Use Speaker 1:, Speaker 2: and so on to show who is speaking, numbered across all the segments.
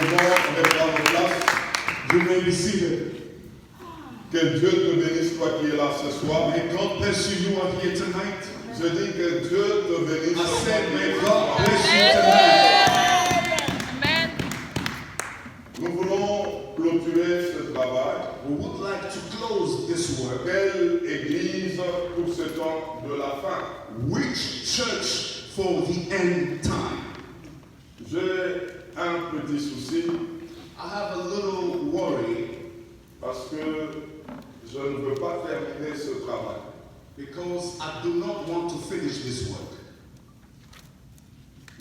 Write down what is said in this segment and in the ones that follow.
Speaker 1: pouvons mettre à nos places.
Speaker 2: You may be seated.
Speaker 1: Que Dieu te bénisse, toi qui es là ce soir.
Speaker 2: May God bless you. You are here tonight.
Speaker 1: Je dis que Dieu te bénisse.
Speaker 2: I said, may
Speaker 1: ce
Speaker 2: God
Speaker 1: soir.
Speaker 2: bless you tonight.
Speaker 3: Amen.
Speaker 1: Nous voulons clôturer ce travail.
Speaker 2: We would like to close this work.
Speaker 1: Quelle église pour ce temps de la fin?
Speaker 2: Which church for the end time?
Speaker 1: J'ai un petit souci
Speaker 2: I have a little worry
Speaker 1: parce que je ne veux pas terminer ce travail.
Speaker 2: because I do not want to finish this work.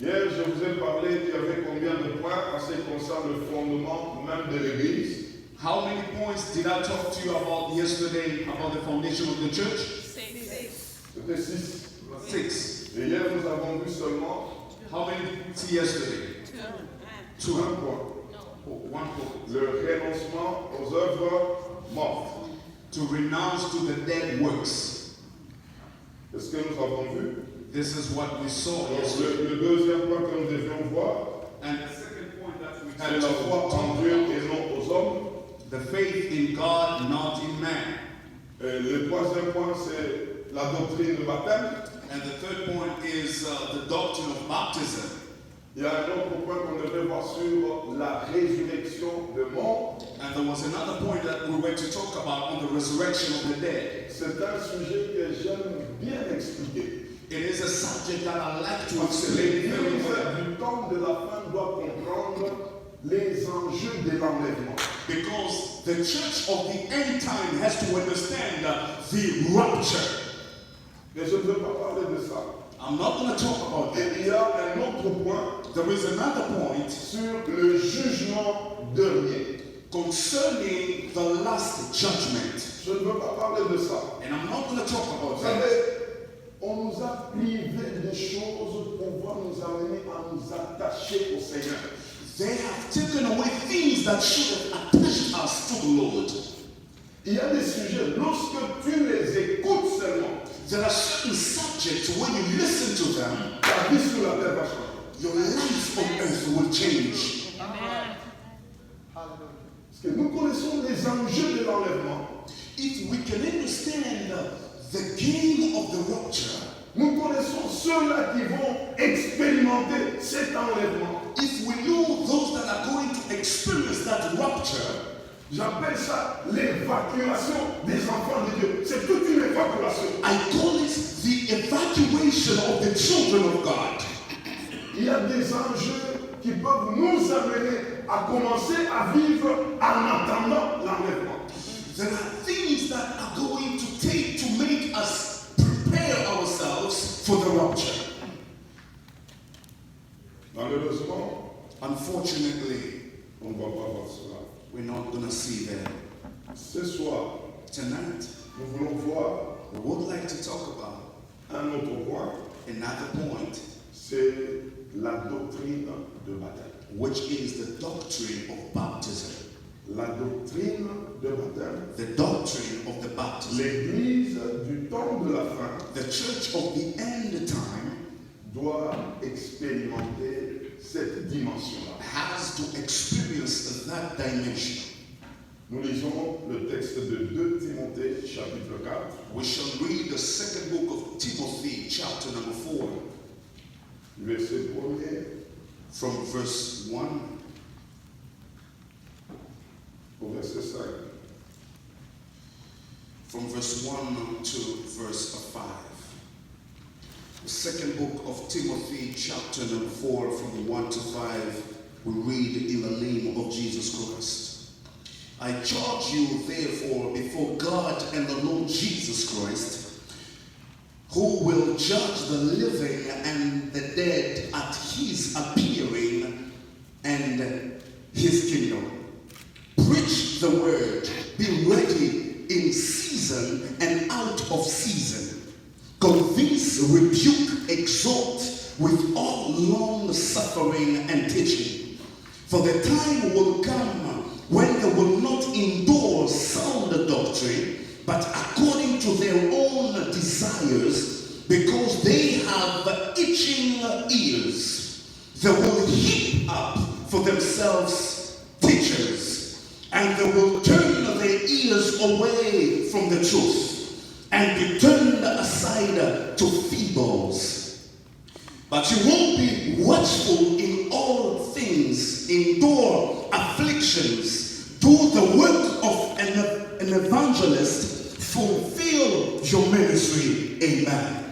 Speaker 1: Hier, je vous ai parlé qu'il y avait combien de points en ce qui concerne le fondement même de l'église.
Speaker 2: How many points did I talk to you about yesterday about the foundation of the church?
Speaker 1: C'était 6.
Speaker 2: 6.
Speaker 1: Et hier, nous avons vu seulement
Speaker 2: How many did we see yesterday?
Speaker 1: un point.
Speaker 2: Oh, 1 point.
Speaker 1: Le renoncement aux œuvres mortes.
Speaker 2: To renounce to the dead works.
Speaker 1: C'est ce que nous avons vu.
Speaker 2: This is what we saw
Speaker 1: Donc,
Speaker 2: yesterday.
Speaker 1: le deuxième point que nous devions voir,
Speaker 2: And the second point that we
Speaker 1: c'est
Speaker 2: had
Speaker 1: la
Speaker 2: to
Speaker 1: foi en
Speaker 2: talk
Speaker 1: Dieu
Speaker 2: about,
Speaker 1: et non aux hommes.
Speaker 2: the faith in God, not in man.
Speaker 1: Et le troisième point, c'est la doctrine du baptême.
Speaker 2: And the third point is the doctrine of baptism.
Speaker 1: Il y a un autre point qu'on devait voir sur la résurrection de mort.
Speaker 2: And there was another point that we were to talk about on the resurrection of the dead.
Speaker 1: C'est un sujet que j'aime bien expliquer.
Speaker 2: It is a subject that I like to
Speaker 1: Parce que
Speaker 2: explain very
Speaker 1: l'Église
Speaker 2: well.
Speaker 1: du temps de la fin doit comprendre les enjeux de l'enlèvement.
Speaker 2: Because the church of the end time has to understand the rapture.
Speaker 1: Mais je ne veux pas parler de ça.
Speaker 2: I'm not going to talk about
Speaker 1: Et
Speaker 2: that.
Speaker 1: il y a un autre point
Speaker 2: There is another point
Speaker 1: sur le jugement dernier.
Speaker 2: concerning the last judgment.
Speaker 1: Je ne veux pas parler de ça.
Speaker 2: And I'm not going to talk
Speaker 1: Vous
Speaker 2: about that.
Speaker 1: savez, on nous a privé des choses pour pouvoir nous amener à nous attacher au Seigneur.
Speaker 2: They have taken away things that should have attached us to the Lord.
Speaker 1: Il y a des sujets, lorsque tu les écoutes seulement,
Speaker 2: There are certain subjects when you listen to them,
Speaker 1: ta vie sur la terre va changer.
Speaker 2: your life on earth will change.
Speaker 1: Parce que nous connaissons les enjeux de l'enlèvement.
Speaker 2: If we can understand the game of the rapture,
Speaker 1: Nous connaissons ceux-là qui vont expérimenter cet enlèvement.
Speaker 2: if we know those that are going to experience that rapture,
Speaker 1: J'appelle ça l'évacuation des enfants de Dieu. C'est toute une évacuation.
Speaker 2: I call it the evacuation of the children of God.
Speaker 1: Il y a des enjeux qui peuvent nous amener à commencer à vivre en attendant l'enlèvement.
Speaker 2: There are things that are going to take to make us prepare ourselves for the rapture.
Speaker 1: Malheureusement,
Speaker 2: Unfortunately,
Speaker 1: on ne va pas voir cela.
Speaker 2: we're not going to see that.
Speaker 1: Ce soir,
Speaker 2: Tonight,
Speaker 1: nous voulons voir
Speaker 2: we would like to talk about
Speaker 1: un autre point,
Speaker 2: another point,
Speaker 1: c'est la doctrine de baptême.
Speaker 2: which is the doctrine of baptism.
Speaker 1: La doctrine de baptême.
Speaker 2: The doctrine of the baptism.
Speaker 1: L'église du temps de la fin
Speaker 2: The church of the end time
Speaker 1: doit expérimenter cette dimension-là.
Speaker 2: has to experience that dimension.
Speaker 1: Nous lisons le texte de 2 Timothée, chapitre 4,
Speaker 2: We shall read the second book of Timothy, chapter number 4,
Speaker 1: verset 1er
Speaker 2: from verse 1
Speaker 1: au verset 5.
Speaker 2: from verse 1 to verse 5. The second book of Timothy, chapter number 4, from 1 to 5, we read in the name of Jesus Christ. I charge you, therefore, before God and the Lord Jesus Christ, who will judge the living and the dead at his appearing and his kingdom. Preach the word, be ready in season and out of season. Convince, rebuke, exhort with all long suffering and teaching. For the time will come when they will not endure sound doctrine, but according to their own desires, because they have itching ears, they will heap up for for themselves teachers, and they will turn their ears away from the truth and be turned aside to fables. But you will be watchful in all things, endure afflictions, do the work of an evangelist, fulfill your ministry. Amen.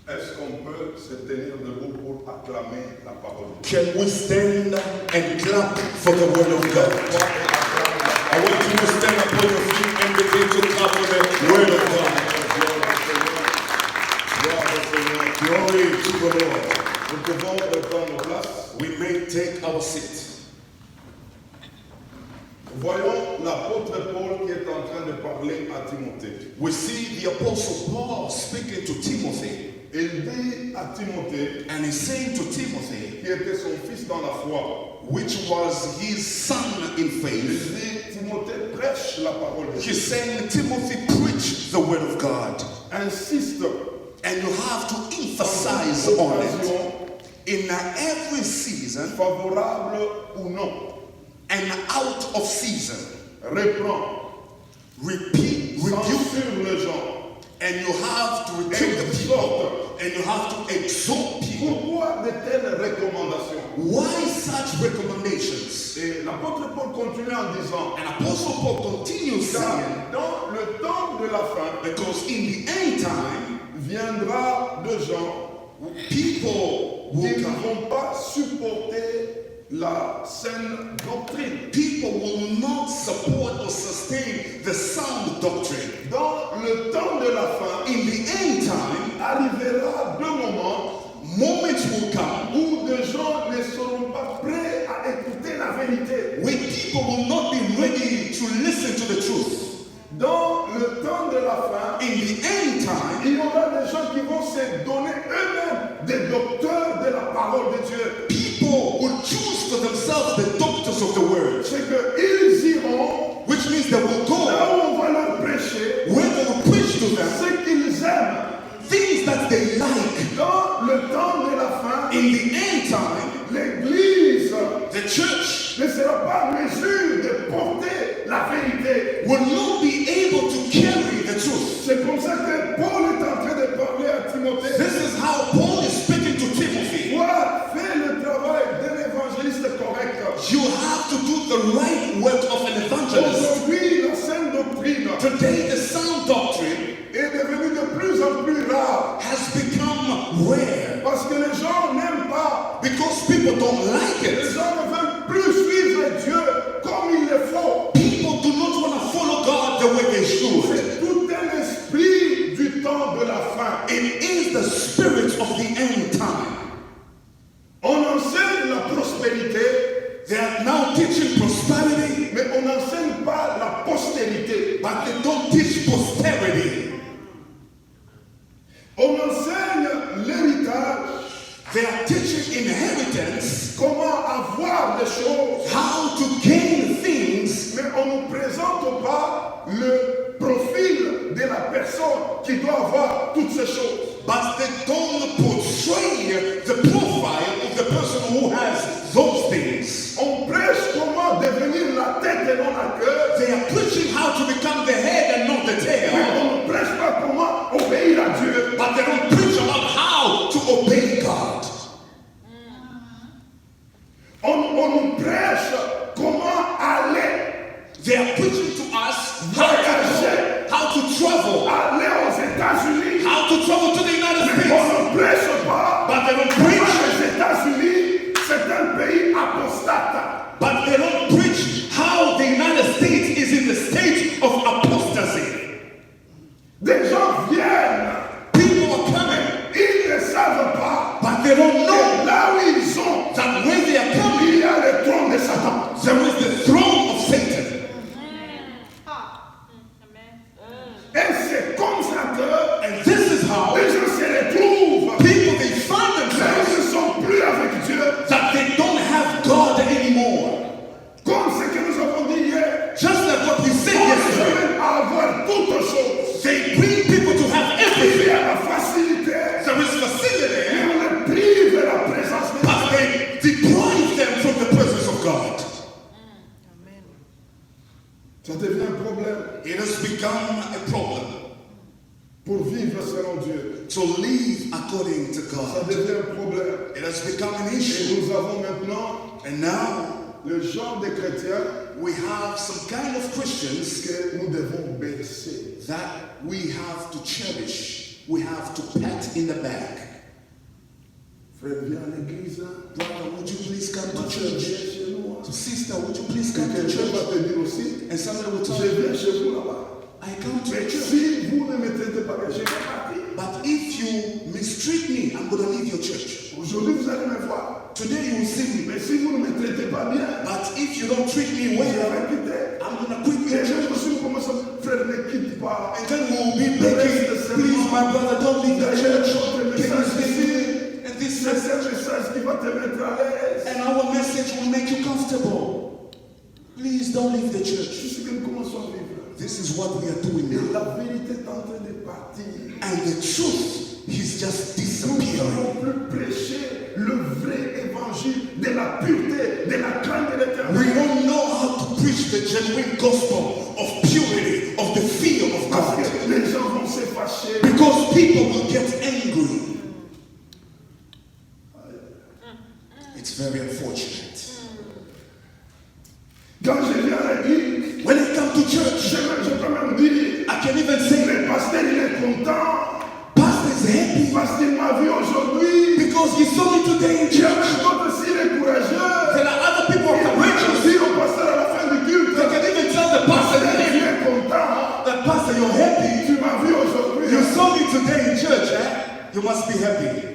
Speaker 1: Est-ce qu'on peut se tenir debout pour acclamer la parole de Dieu?
Speaker 2: Can we stand and clap for the word of God? I want you to stand up on your feet and begin to clap for the word of God. Glory to the Lord.
Speaker 1: Nous pouvons reprendre nos places.
Speaker 2: We may take our seat.
Speaker 1: Voyons l'apôtre Paul qui est en train de parler à Timothée.
Speaker 2: We see the apostle Paul speaking to Timothy,
Speaker 1: Il dit à Timothée,
Speaker 2: and he's saying to Timothy,
Speaker 1: qui était son fils dans la foi,
Speaker 2: which was his son in
Speaker 1: il
Speaker 2: faith,
Speaker 1: dit, Timothée, prêche la parole de Dieu.
Speaker 2: he's saying, Timothy, preach the word of God.
Speaker 1: Insiste
Speaker 2: And you have to emphasize on it.
Speaker 1: occasion,
Speaker 2: In every season
Speaker 1: favorable ou non,
Speaker 2: and out of season,
Speaker 1: reprend,
Speaker 2: repeat, rebuke,
Speaker 1: censure les gens.
Speaker 2: and you have to rebuke the people, and you have to exhort people.
Speaker 1: Pourquoi de telles recommandations?
Speaker 2: Why such recommendations?
Speaker 1: Et l'apôtre Paul continue en disant,
Speaker 2: And Apostle Paul continues
Speaker 1: car
Speaker 2: saying,
Speaker 1: dans le temps de la fin,
Speaker 2: because in the end time,
Speaker 1: viendra de gens
Speaker 2: people
Speaker 1: qui
Speaker 2: will
Speaker 1: ne
Speaker 2: come.
Speaker 1: vont pas supporter la saine doctrine.
Speaker 2: People will not support or sustain the sound doctrine.
Speaker 1: Dans le temps de la fin,
Speaker 2: In the end time,
Speaker 1: arrivera deux moments
Speaker 2: moments will come
Speaker 1: où des gens ne seront pas prêts à écouter la vérité.
Speaker 2: when people will not be ready to listen to the truth.
Speaker 1: Dans le temps de la fin,
Speaker 2: In the end time,
Speaker 1: il y aura des gens qui vont se donner eux-mêmes des docteurs de la parole de Dieu.
Speaker 2: people will choose for themselves the doctors of the word,
Speaker 1: C'est qu'ils iront
Speaker 2: which means they will go
Speaker 1: là où on va leur prêcher
Speaker 2: where they will preach to them
Speaker 1: ce qu'ils aiment.
Speaker 2: things that they like.
Speaker 1: Dans le temps de la fin,
Speaker 2: In the end time,
Speaker 1: l'Église
Speaker 2: the church
Speaker 1: ne sera pas en mesure de porter la vérité.
Speaker 2: will not be able to carry the truth.
Speaker 1: C'est comme ça que Paul est en train de parler à Timothée.
Speaker 2: This is how Paul is speaking to Timothy.
Speaker 1: Toi, fais le travail d'un évangéliste correct.
Speaker 2: You have to do the right work of an evangelist.
Speaker 1: Aujourd'hui, la saine doctrine
Speaker 2: Today, the sound doctrine
Speaker 1: est devenue de plus en plus rare
Speaker 2: has become rare
Speaker 1: parce que les gens n'aiment pas.
Speaker 2: because people don't like
Speaker 1: Les
Speaker 2: it.
Speaker 1: gens ne veulent plus suivre Dieu comme il le faut.
Speaker 2: People do not want to follow God the way they should.
Speaker 1: C'est tout un esprit du temps de la fin.
Speaker 2: It is the spirit of the end time.
Speaker 1: On enseigne la prospérité,
Speaker 2: They are now teaching prosperity,
Speaker 1: mais on n'enseigne pas la postérité.
Speaker 2: but they don't teach posterity.
Speaker 1: On enseigne l'héritage,
Speaker 2: They are teaching inheritance,
Speaker 1: comment avoir des choses,
Speaker 2: how to gain things,
Speaker 1: mais on ne nous présente pas le profil de la personne qui doit avoir toutes ces choses.
Speaker 2: but they don't portray the profile of the person who has those things.
Speaker 1: On prêche comment devenir la tête et non la queue,
Speaker 2: They are preaching how to become the head and not the
Speaker 1: mais
Speaker 2: tail,
Speaker 1: on ne prêche pas comment obéir à Dieu.
Speaker 2: but they don't preach about how to obey God.
Speaker 1: On nous prêche comment aller,
Speaker 2: They are preaching to us how to travel,
Speaker 1: aller aux États-Unis.
Speaker 2: how to travel to the United
Speaker 1: On
Speaker 2: States,
Speaker 1: ne prêche pas.
Speaker 2: but they don't
Speaker 1: Comment
Speaker 2: preach,
Speaker 1: les États-Unis, c'est un pays apostate.
Speaker 2: but they don't preach how the United States is in the state of apostasy.
Speaker 1: Des gens viennent,
Speaker 2: People are coming,
Speaker 1: ils ne savent pas
Speaker 2: but they don't know
Speaker 1: que là où ils sont,
Speaker 2: that when they are coming,
Speaker 1: il y a le trône de Satan.
Speaker 2: there is the throne of Satan. become a problem.
Speaker 1: Pour vivre selon Dieu,
Speaker 2: To live according to
Speaker 1: ça
Speaker 2: God.
Speaker 1: devient un problème.
Speaker 2: It has become an
Speaker 1: Et
Speaker 2: issue.
Speaker 1: nous avons maintenant
Speaker 2: And now
Speaker 1: le genre de chrétiens
Speaker 2: we have some kind of Christians
Speaker 1: que nous devons bercer.
Speaker 2: that we have to cherish. We have to pat in the back.
Speaker 1: Frère, viens à l'église.
Speaker 2: Brother, would you please come
Speaker 1: Ma
Speaker 2: to
Speaker 1: soeur, viens
Speaker 2: church?
Speaker 1: chez nous.
Speaker 2: Sister, would you please
Speaker 1: Et
Speaker 2: come to
Speaker 1: quelqu'un va
Speaker 2: church?
Speaker 1: te dire aussi,
Speaker 2: And somebody will tell
Speaker 1: je
Speaker 2: you,
Speaker 1: viens chez vous là-bas.
Speaker 2: I come to
Speaker 1: Mais
Speaker 2: church.
Speaker 1: si vous ne me traitez pas bien, je vais partir.
Speaker 2: But if you mistreat me, I'm going to leave your church.
Speaker 1: Aujourd'hui, vous allez me voir.
Speaker 2: Today you will see me.
Speaker 1: Mais si vous ne me traitez pas bien,
Speaker 2: But if you don't treat me
Speaker 1: je
Speaker 2: well,
Speaker 1: vais quitter.
Speaker 2: I'm going to quit
Speaker 1: Et
Speaker 2: your
Speaker 1: même
Speaker 2: church.
Speaker 1: si vous commencez à frère, ne quitte pas.
Speaker 2: And then we will be begging, please, my brother, don't leave the church. Can you stay here? And this
Speaker 1: C'est
Speaker 2: message,
Speaker 1: un message qui va te mettre à l'aise.
Speaker 2: and our message will make you comfortable. Please don't leave the
Speaker 1: C'est
Speaker 2: church.
Speaker 1: ce que nous commençons à vivre.
Speaker 2: This is what we are doing
Speaker 1: Et
Speaker 2: now.
Speaker 1: la vérité est en train de partir.
Speaker 2: And the truth is just
Speaker 1: Nous
Speaker 2: disappearing.
Speaker 1: n'avons plus prêché le vrai évangile de la pureté, de la crainte de l'éternel.
Speaker 2: We don't know how to preach the genuine gospel of purity, of the fear of
Speaker 1: Parce
Speaker 2: God.
Speaker 1: que les gens vont se fâcher.
Speaker 2: Because people will get angry. It's very unfortunate.
Speaker 1: Quand je viens à l'église,
Speaker 2: When I come to church,
Speaker 1: je peux même dire,
Speaker 2: I can even say,
Speaker 1: le pasteur il est content
Speaker 2: Pastor is happy
Speaker 1: parce qu'il m'a vu aujourd'hui.
Speaker 2: because he saw me today in
Speaker 1: Il y a
Speaker 2: church.
Speaker 1: même d'autres s'il est courageux.
Speaker 2: There are other people who are
Speaker 1: Il
Speaker 2: courageous.
Speaker 1: peut dire au pasteur à la fin du culte,
Speaker 2: They can even tell the pastor,
Speaker 1: il est content.
Speaker 2: that Pastor, you're happy.
Speaker 1: Tu m'as vu aujourd'hui.
Speaker 2: You saw me today in church, eh? You must be happy.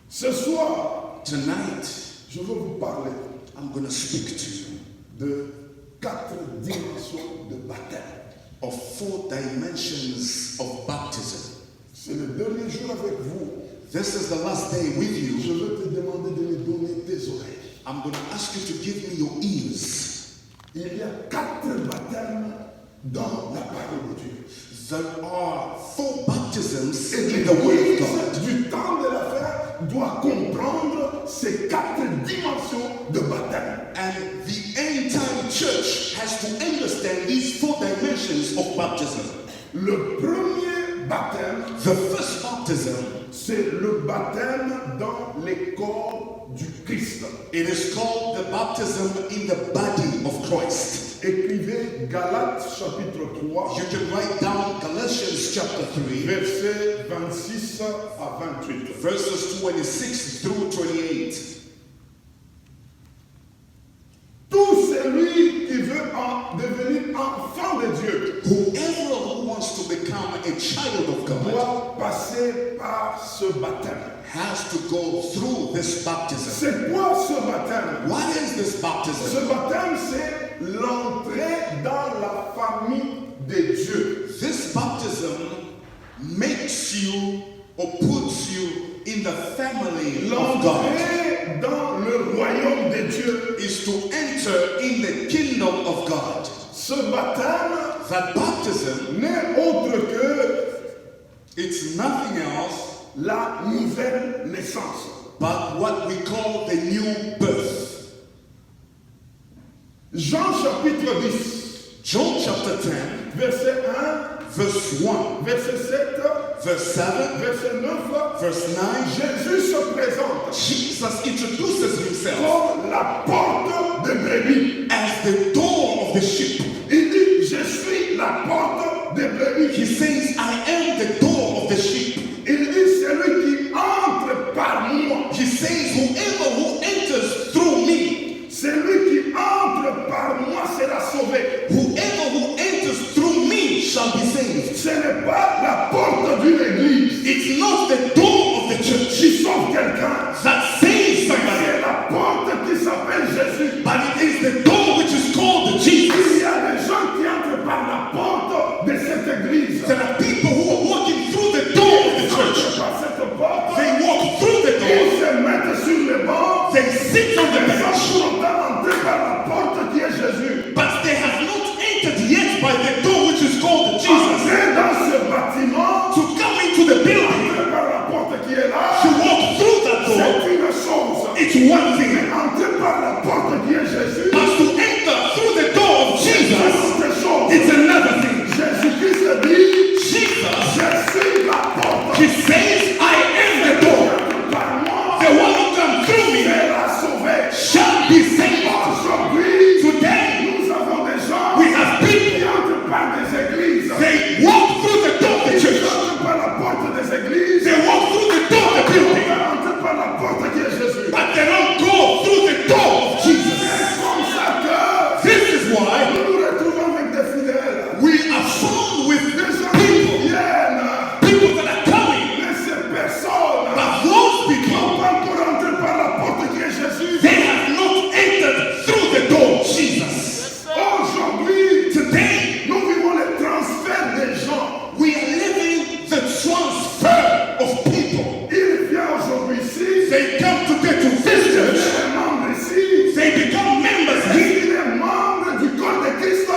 Speaker 1: Ce soir,
Speaker 2: Tonight,
Speaker 1: je veux vous parler
Speaker 2: I'm going to speak to you
Speaker 1: de 4 dimensions de baptême.
Speaker 2: of 4 dimensions of baptism.
Speaker 1: C'est le dernier jour avec vous.
Speaker 2: This is the last day with
Speaker 1: Je
Speaker 2: you.
Speaker 1: veux te demander de me donner tes oreilles.
Speaker 2: I'm going to ask you to give me your ears.
Speaker 1: Il y a 4 baptêmes dans la parole de Dieu.
Speaker 2: There are 4 baptisms
Speaker 1: Et
Speaker 2: in the Word of
Speaker 1: l'Église
Speaker 2: God.
Speaker 1: du temps de la fin doit comprendre ces 4 dimensions de baptême.
Speaker 2: And the end time church has to understand these 4 dimensions of baptism.
Speaker 1: Le premier baptême,
Speaker 2: The first baptism,
Speaker 1: c'est le baptême dans les corps du Christ.
Speaker 2: it is called the baptism in the body of Christ.
Speaker 1: Écrivez Galates chapitre 3,
Speaker 2: You can write down Galatians chapter 3,
Speaker 1: versets 26 à 28.
Speaker 2: verses 26 through 28.
Speaker 1: Tout celui qui veut devenir enfant de Dieu
Speaker 2: Whoever who wants to become a child of God
Speaker 1: doit passer par ce baptême.
Speaker 2: has to go through this baptism.
Speaker 1: C'est quoi ce baptême?
Speaker 2: What is this baptism?
Speaker 1: Ce baptême, c'est l'entrée dans la famille de Dieu.
Speaker 2: This baptism makes you or puts you in the family of God.
Speaker 1: L'entrée dans le royaume de Dieu.
Speaker 2: Is to enter in the kingdom of God.
Speaker 1: Ce baptême
Speaker 2: That baptism,
Speaker 1: n'est autre que
Speaker 2: it's nothing else
Speaker 1: la nouvelle naissance.
Speaker 2: but what we call the new birth.
Speaker 1: Jean chapitre 10,
Speaker 2: John chapter 10,
Speaker 1: verset 1,
Speaker 2: verse 1,
Speaker 1: verset 7,
Speaker 2: verse 7,
Speaker 1: verset 9,
Speaker 2: verse 9.
Speaker 1: Jésus se présente
Speaker 2: Jesus introduces himself
Speaker 1: comme la porte de brebis.
Speaker 2: as the door of the sheep.
Speaker 1: Il dit, je suis la porte de brebis.
Speaker 2: He says, I am the door of the sheep.
Speaker 1: Il dit, celui qui entre par moi,
Speaker 2: He says, whoever who enters through me,
Speaker 1: celui qui entre par moi sera sauvé.
Speaker 2: whoever who enters through me shall be saved.
Speaker 1: Ce n'est pas la porte d'une église
Speaker 2: It's not the door of the church
Speaker 1: qui sauve quelqu'un.
Speaker 2: that saves somebody,
Speaker 1: C'est la porte qui s'appelle Jésus.
Speaker 2: but it is the door which is called Jesus.
Speaker 1: Il y a des gens qui entrent par la porte de cette église.
Speaker 2: There are people who are walking through the door of the church.
Speaker 1: Par cette porte,
Speaker 2: They walk through the door.
Speaker 1: ils se mettent sur le banc.
Speaker 2: They sit on the
Speaker 1: Ils
Speaker 2: bench,
Speaker 1: sont pour autant entrés par la porte qui est Jésus.
Speaker 2: but they have not entered yet by the door which is called Jesus.
Speaker 1: Entrer dans ce bâtiment,
Speaker 2: To come into the building,
Speaker 1: entrer par la porte qui est là,
Speaker 2: to walk through that door,
Speaker 1: c'est une chose.
Speaker 2: it's one thing.
Speaker 1: Entrer par la porte
Speaker 2: He says, I am the door.
Speaker 1: Par moi,
Speaker 2: The one who comes through me
Speaker 1: sera sauvé.
Speaker 2: shall be saved.
Speaker 1: Aujourd'hui,
Speaker 2: Today,
Speaker 1: nous avons des gens
Speaker 2: we have
Speaker 1: qui
Speaker 2: people.
Speaker 1: entrent par des églises.
Speaker 2: They walk through the door of the
Speaker 1: Ils
Speaker 2: church.
Speaker 1: entrent par la porte des églises.
Speaker 2: They walk through the door of the building.
Speaker 1: Ils entrent par la porte qui est Jésus.
Speaker 2: But they don't go through the door of Jesus.
Speaker 1: C'est comme ça que
Speaker 2: This is why
Speaker 1: nous nous retrouvons avec des fidèles.
Speaker 2: we are found with
Speaker 1: Des gens qui viennent,
Speaker 2: people that are coming.
Speaker 1: mais ces personnes
Speaker 2: But those
Speaker 1: n'ont
Speaker 2: people,
Speaker 1: pas encore entré par la porte qui est Jésus.
Speaker 2: they have not entered through the door of Jesus.
Speaker 1: Aujourd'hui,
Speaker 2: Today,
Speaker 1: nous vivons le transfert des gens.
Speaker 2: we are living the transfer of people.
Speaker 1: Il vient aujourd'hui ici,
Speaker 2: They come today to this
Speaker 1: il
Speaker 2: church.
Speaker 1: est membre ici,
Speaker 2: They become members here.
Speaker 1: il est membre du corps de Christ.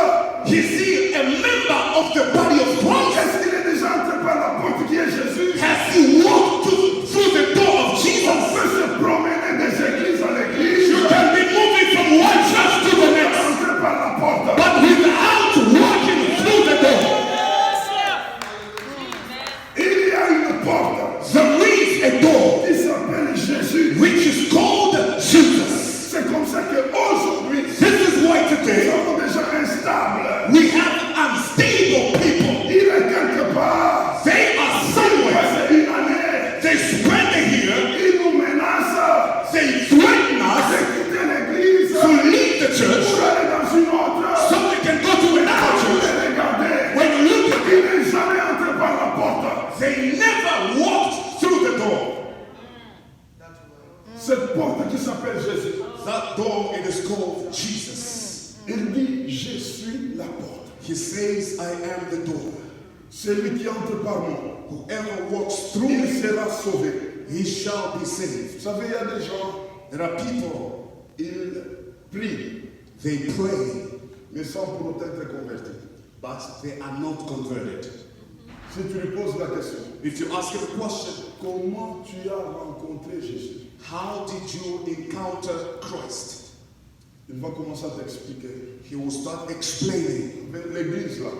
Speaker 2: He's still a member of the body of Christ.
Speaker 1: Est-ce qu'il est déjà entré par la porte qui est Jésus?
Speaker 2: Has he walked through the door of
Speaker 1: On
Speaker 2: Jesus?
Speaker 1: peut se promener des églises à l'église.
Speaker 2: You can be moving from one church to the next,
Speaker 1: Entrer par la porte.
Speaker 2: but without walking through the door.
Speaker 1: Il y a une porte
Speaker 2: There is a door
Speaker 1: qui s'appelle Jésus.
Speaker 2: which is called Jesus.
Speaker 1: C'est comme ça qu'aujourd'hui,
Speaker 2: This is why
Speaker 1: nous
Speaker 2: today
Speaker 1: avons des gens instables.
Speaker 2: we have unstable people.
Speaker 1: Il est quelque part.
Speaker 2: They are
Speaker 1: Il
Speaker 2: somewhere.
Speaker 1: passe une année.
Speaker 2: They spend a year.
Speaker 1: Il nous menace
Speaker 2: They threaten
Speaker 1: de
Speaker 2: us
Speaker 1: quitter l'église
Speaker 2: to leave the church
Speaker 1: pour aller dans une autre.
Speaker 2: so they can go to another church.
Speaker 1: Regardez,
Speaker 2: When you look at
Speaker 1: il
Speaker 2: it,
Speaker 1: n'est jamais entré par la porte.
Speaker 2: they never walked through the door.
Speaker 1: Cette porte qui s'appelle Jésus.
Speaker 2: That door, it is called Jesus.
Speaker 1: Il dit, je suis la porte.
Speaker 2: He says, I am the door.
Speaker 1: Celui qui entre par moi,
Speaker 2: Whoever walks through
Speaker 1: il
Speaker 2: me,
Speaker 1: sera sauvé.
Speaker 2: he shall be saved.
Speaker 1: Vous savez, il y a des gens,
Speaker 2: There are people,
Speaker 1: ils prient,
Speaker 2: they pray,
Speaker 1: mais sans pour autant être convertis.
Speaker 2: but they are not converted.
Speaker 1: Si tu lui poses la question,
Speaker 2: If you ask him a question,
Speaker 1: comment tu as rencontré Jésus?
Speaker 2: how did you encounter Christ?
Speaker 1: Il va commencer à t'expliquer.
Speaker 2: He will start explaining.
Speaker 1: L'église là,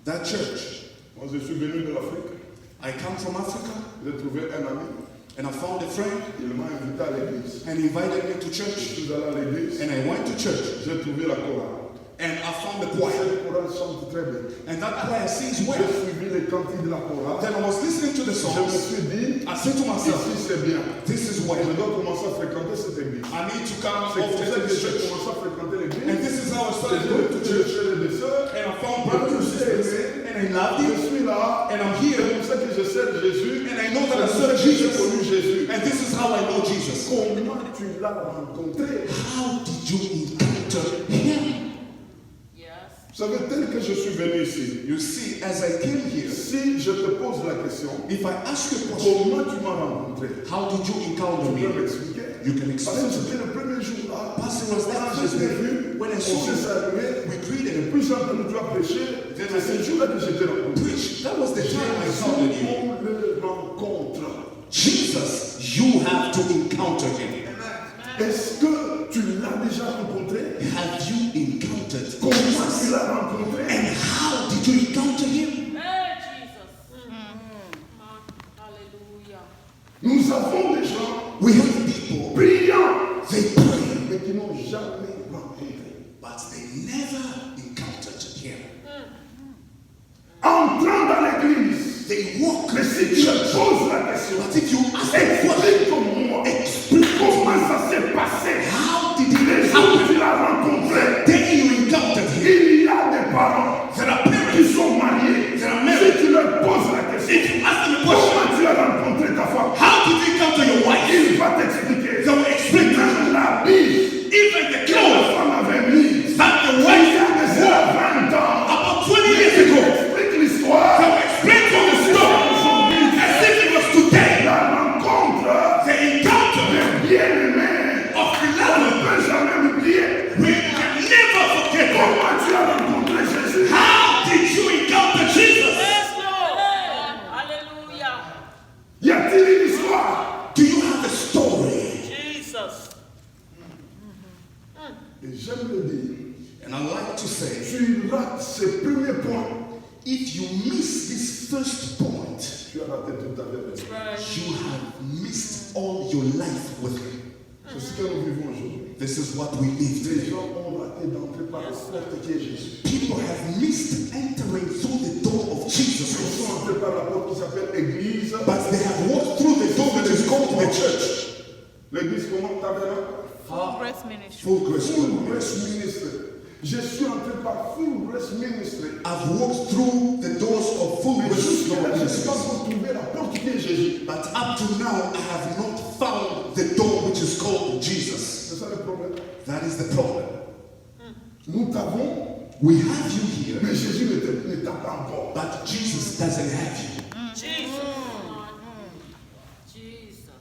Speaker 2: That church,
Speaker 1: moi je suis venu de l'Afrique,
Speaker 2: I come from Africa,
Speaker 1: j'ai trouvé un ami,
Speaker 2: and I found a friend,
Speaker 1: il m'a invité à l'église.
Speaker 2: and he invited me to
Speaker 1: Je
Speaker 2: church,
Speaker 1: suis allé à l'église,
Speaker 2: and I went to church,
Speaker 1: j'ai trouvé la chorale.
Speaker 2: and I found the choir,
Speaker 1: La chorale chante très bien.
Speaker 2: and that choir sings
Speaker 1: J'ai
Speaker 2: well.
Speaker 1: suivi les cantiques de la chorale.
Speaker 2: Then I was listening to the
Speaker 1: Je me
Speaker 2: songs.
Speaker 1: suis dit,
Speaker 2: I said to myself,
Speaker 1: ici c'est bien.
Speaker 2: this is well.
Speaker 1: Je dois commencer à fréquenter cette église.
Speaker 2: I need to come
Speaker 1: C'est comme
Speaker 2: often
Speaker 1: ça
Speaker 2: to
Speaker 1: que
Speaker 2: this
Speaker 1: j'ai
Speaker 2: church.
Speaker 1: commencé à fréquenter
Speaker 2: And
Speaker 1: l'église.
Speaker 2: this is how I
Speaker 1: J'ai
Speaker 2: started going to
Speaker 1: trouvé les
Speaker 2: church.
Speaker 1: frères et des sœurs.
Speaker 2: And I found brothers and sisters, and I loved
Speaker 1: Je
Speaker 2: it,
Speaker 1: suis là.
Speaker 2: and I'm
Speaker 1: C'est
Speaker 2: here,
Speaker 1: comme ça que je sers Jésus.
Speaker 2: and I know that I
Speaker 1: C'est comme ça
Speaker 2: serve
Speaker 1: que j'ai
Speaker 2: Jesus,
Speaker 1: connu Jésus.
Speaker 2: and this is how I know Jesus.
Speaker 1: Comment tu l'as rencontré?
Speaker 2: How did you encounter him?
Speaker 1: Vous savez, tel que je suis venu ici,
Speaker 2: You see, as I came here,
Speaker 1: si je te pose la question,
Speaker 2: if I ask you a question,
Speaker 1: comment tu m'as rencontré?
Speaker 2: how did you encounter
Speaker 1: Tu peux
Speaker 2: me?
Speaker 1: m'expliquer?
Speaker 2: You can
Speaker 1: Parce
Speaker 2: explain
Speaker 1: que
Speaker 2: to me.
Speaker 1: c'était le premier jour là.
Speaker 2: Pastor was there
Speaker 1: Quand
Speaker 2: first
Speaker 1: je t'ai
Speaker 2: day.
Speaker 1: vu,
Speaker 2: When I
Speaker 1: on
Speaker 2: saw
Speaker 1: s'est
Speaker 2: you,
Speaker 1: salué.
Speaker 2: we
Speaker 1: Et
Speaker 2: greeted
Speaker 1: puis j'ai entendu toi prêcher. C'est ce jour-là que j'étais rencontré.
Speaker 2: preach. That was the time I encountered you.
Speaker 1: On le rencontre.
Speaker 2: Jesus, you have to encounter him.
Speaker 1: Est-ce que tu l'as déjà rencontré?
Speaker 2: Have you encountered
Speaker 1: Comment tu
Speaker 2: Jesus?
Speaker 1: l'as rencontré?
Speaker 2: And how did you encounter him?
Speaker 3: Hey, Jesus. Hallelujah.
Speaker 1: Nous avons des gens
Speaker 2: We have people,
Speaker 1: brillants,
Speaker 2: they pray,
Speaker 1: mais qui n'ont jamais rencontré.
Speaker 2: but they never encountered him.
Speaker 1: Entrant dans l'église,
Speaker 2: They walk
Speaker 1: mais si
Speaker 2: the
Speaker 1: tu
Speaker 2: church.
Speaker 1: me poses la question,
Speaker 2: But if you ask the question,
Speaker 1: explique-moi comment ça s'est passé.
Speaker 2: how did
Speaker 1: Les
Speaker 2: it
Speaker 1: jours
Speaker 2: happen?
Speaker 1: où tu l'as rencontré,
Speaker 2: Then you encountered him.
Speaker 1: il y a des parents
Speaker 2: There are
Speaker 1: qui
Speaker 2: parents.
Speaker 1: sont mariés.
Speaker 2: There are married.
Speaker 1: Si tu leur poses la question,
Speaker 2: If you ask them a question,
Speaker 1: comment tu as rencontré ta femme?
Speaker 2: how did you encounter your wife?
Speaker 1: Il va t'expliquer.
Speaker 2: They will explain to you.
Speaker 1: Même l'habit
Speaker 2: Even the
Speaker 1: que la
Speaker 2: clothes
Speaker 1: femme avait mis,
Speaker 2: that the
Speaker 1: il y
Speaker 2: wife
Speaker 1: a de cela
Speaker 2: wore
Speaker 1: 20 ans.
Speaker 2: about 20 years ago.
Speaker 1: Explique l'histoire.
Speaker 2: They will explain to the story as if it was today.
Speaker 1: La rencontre
Speaker 2: The encounter
Speaker 1: des bien-aimés.
Speaker 2: of
Speaker 1: On
Speaker 2: beloved.
Speaker 1: ne peut jamais oublier.
Speaker 2: We can never forget.
Speaker 1: Comment tu as rencontré Jésus?
Speaker 2: How did you encounter Jesus?
Speaker 3: Yes, Lord. Hallelujah.
Speaker 1: Y a-t-il une histoire?
Speaker 2: Do you have a story?
Speaker 3: Jesus.
Speaker 1: Et j'aime le dire.
Speaker 2: And I like to say,
Speaker 1: Tu rates ce premier point.
Speaker 2: If you miss this first point,
Speaker 1: tu as raté toute ta vie.
Speaker 2: you have missed all your life with him.
Speaker 1: C'est ce que nous vivons aujourd'hui.
Speaker 2: This is what we live
Speaker 1: Les
Speaker 2: today.
Speaker 1: gens ont raté d'entrer par la porte qui est Jésus.
Speaker 2: People have missed entering through the door of Jesus
Speaker 1: Ils
Speaker 2: Christ.
Speaker 1: sont entrés par la porte qui s'appelle Église.
Speaker 2: But they have walked through the door which is called the church.
Speaker 1: L'église comment? Tabernacle?
Speaker 3: Full grace ministry.
Speaker 2: Full grace.
Speaker 1: Full Grace Ministry. Je suis entré par Full Grace Ministry.
Speaker 2: I've walked through the doors of Full
Speaker 1: Mais
Speaker 2: Grace
Speaker 1: jusqu'à là, je n'ai
Speaker 2: ministries.
Speaker 1: pas trouvé la porte qui est Jésus.
Speaker 2: But up to now, I have not found the door which is called Jesus.
Speaker 1: C'est ça le problème.
Speaker 2: That is the problem.
Speaker 1: Nous t'avons,
Speaker 2: We have you here,
Speaker 1: mais Jésus ne t'a pas encore.
Speaker 2: but Jesus doesn't have you.
Speaker 3: Jesus. Jesus.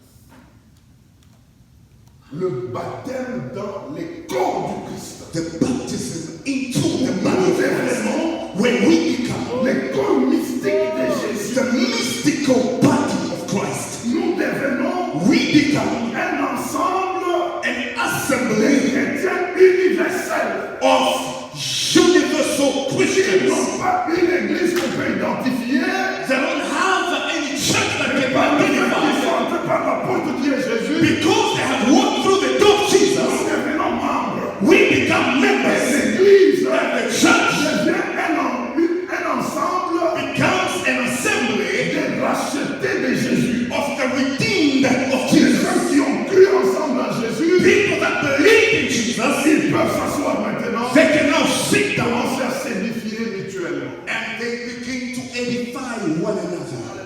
Speaker 1: Le baptême dans les corps du Christ.
Speaker 2: The baptism into the body
Speaker 1: Nous
Speaker 2: of Christ.
Speaker 1: devenons
Speaker 2: When we become
Speaker 1: les corps mystiques de Jésus.
Speaker 2: the mystical body of Christ,
Speaker 1: Nous devenons
Speaker 2: we become
Speaker 1: un ensemble
Speaker 2: an
Speaker 1: des
Speaker 2: assembly
Speaker 1: chrétiens universels.
Speaker 2: of universal
Speaker 1: Ils
Speaker 2: Christians
Speaker 1: n'ont pas une église qu'on peut identifier.
Speaker 2: that don't have any church that
Speaker 1: Mais
Speaker 2: can
Speaker 1: par le fait
Speaker 2: identify
Speaker 1: qu'ils sont entrés par la porte qui est Jésus,
Speaker 2: because they have walked through the door of
Speaker 1: nous
Speaker 2: Jesus.
Speaker 1: devenons membres.
Speaker 2: We become
Speaker 1: Et
Speaker 2: members.
Speaker 1: l'église
Speaker 2: And the church
Speaker 1: devient un ensemble
Speaker 2: becomes an assembly
Speaker 1: des rachetés de Jésus.
Speaker 2: of the redeemed of
Speaker 1: Les
Speaker 2: Jesus.
Speaker 1: gens qui ont cru ensemble en Jésus,
Speaker 2: People that believe in Jesus,
Speaker 1: ils peuvent s'asseoir maintenant,
Speaker 2: they can now sit down
Speaker 1: commencer à s'édifier mutuellement.
Speaker 2: and they begin to edify one another.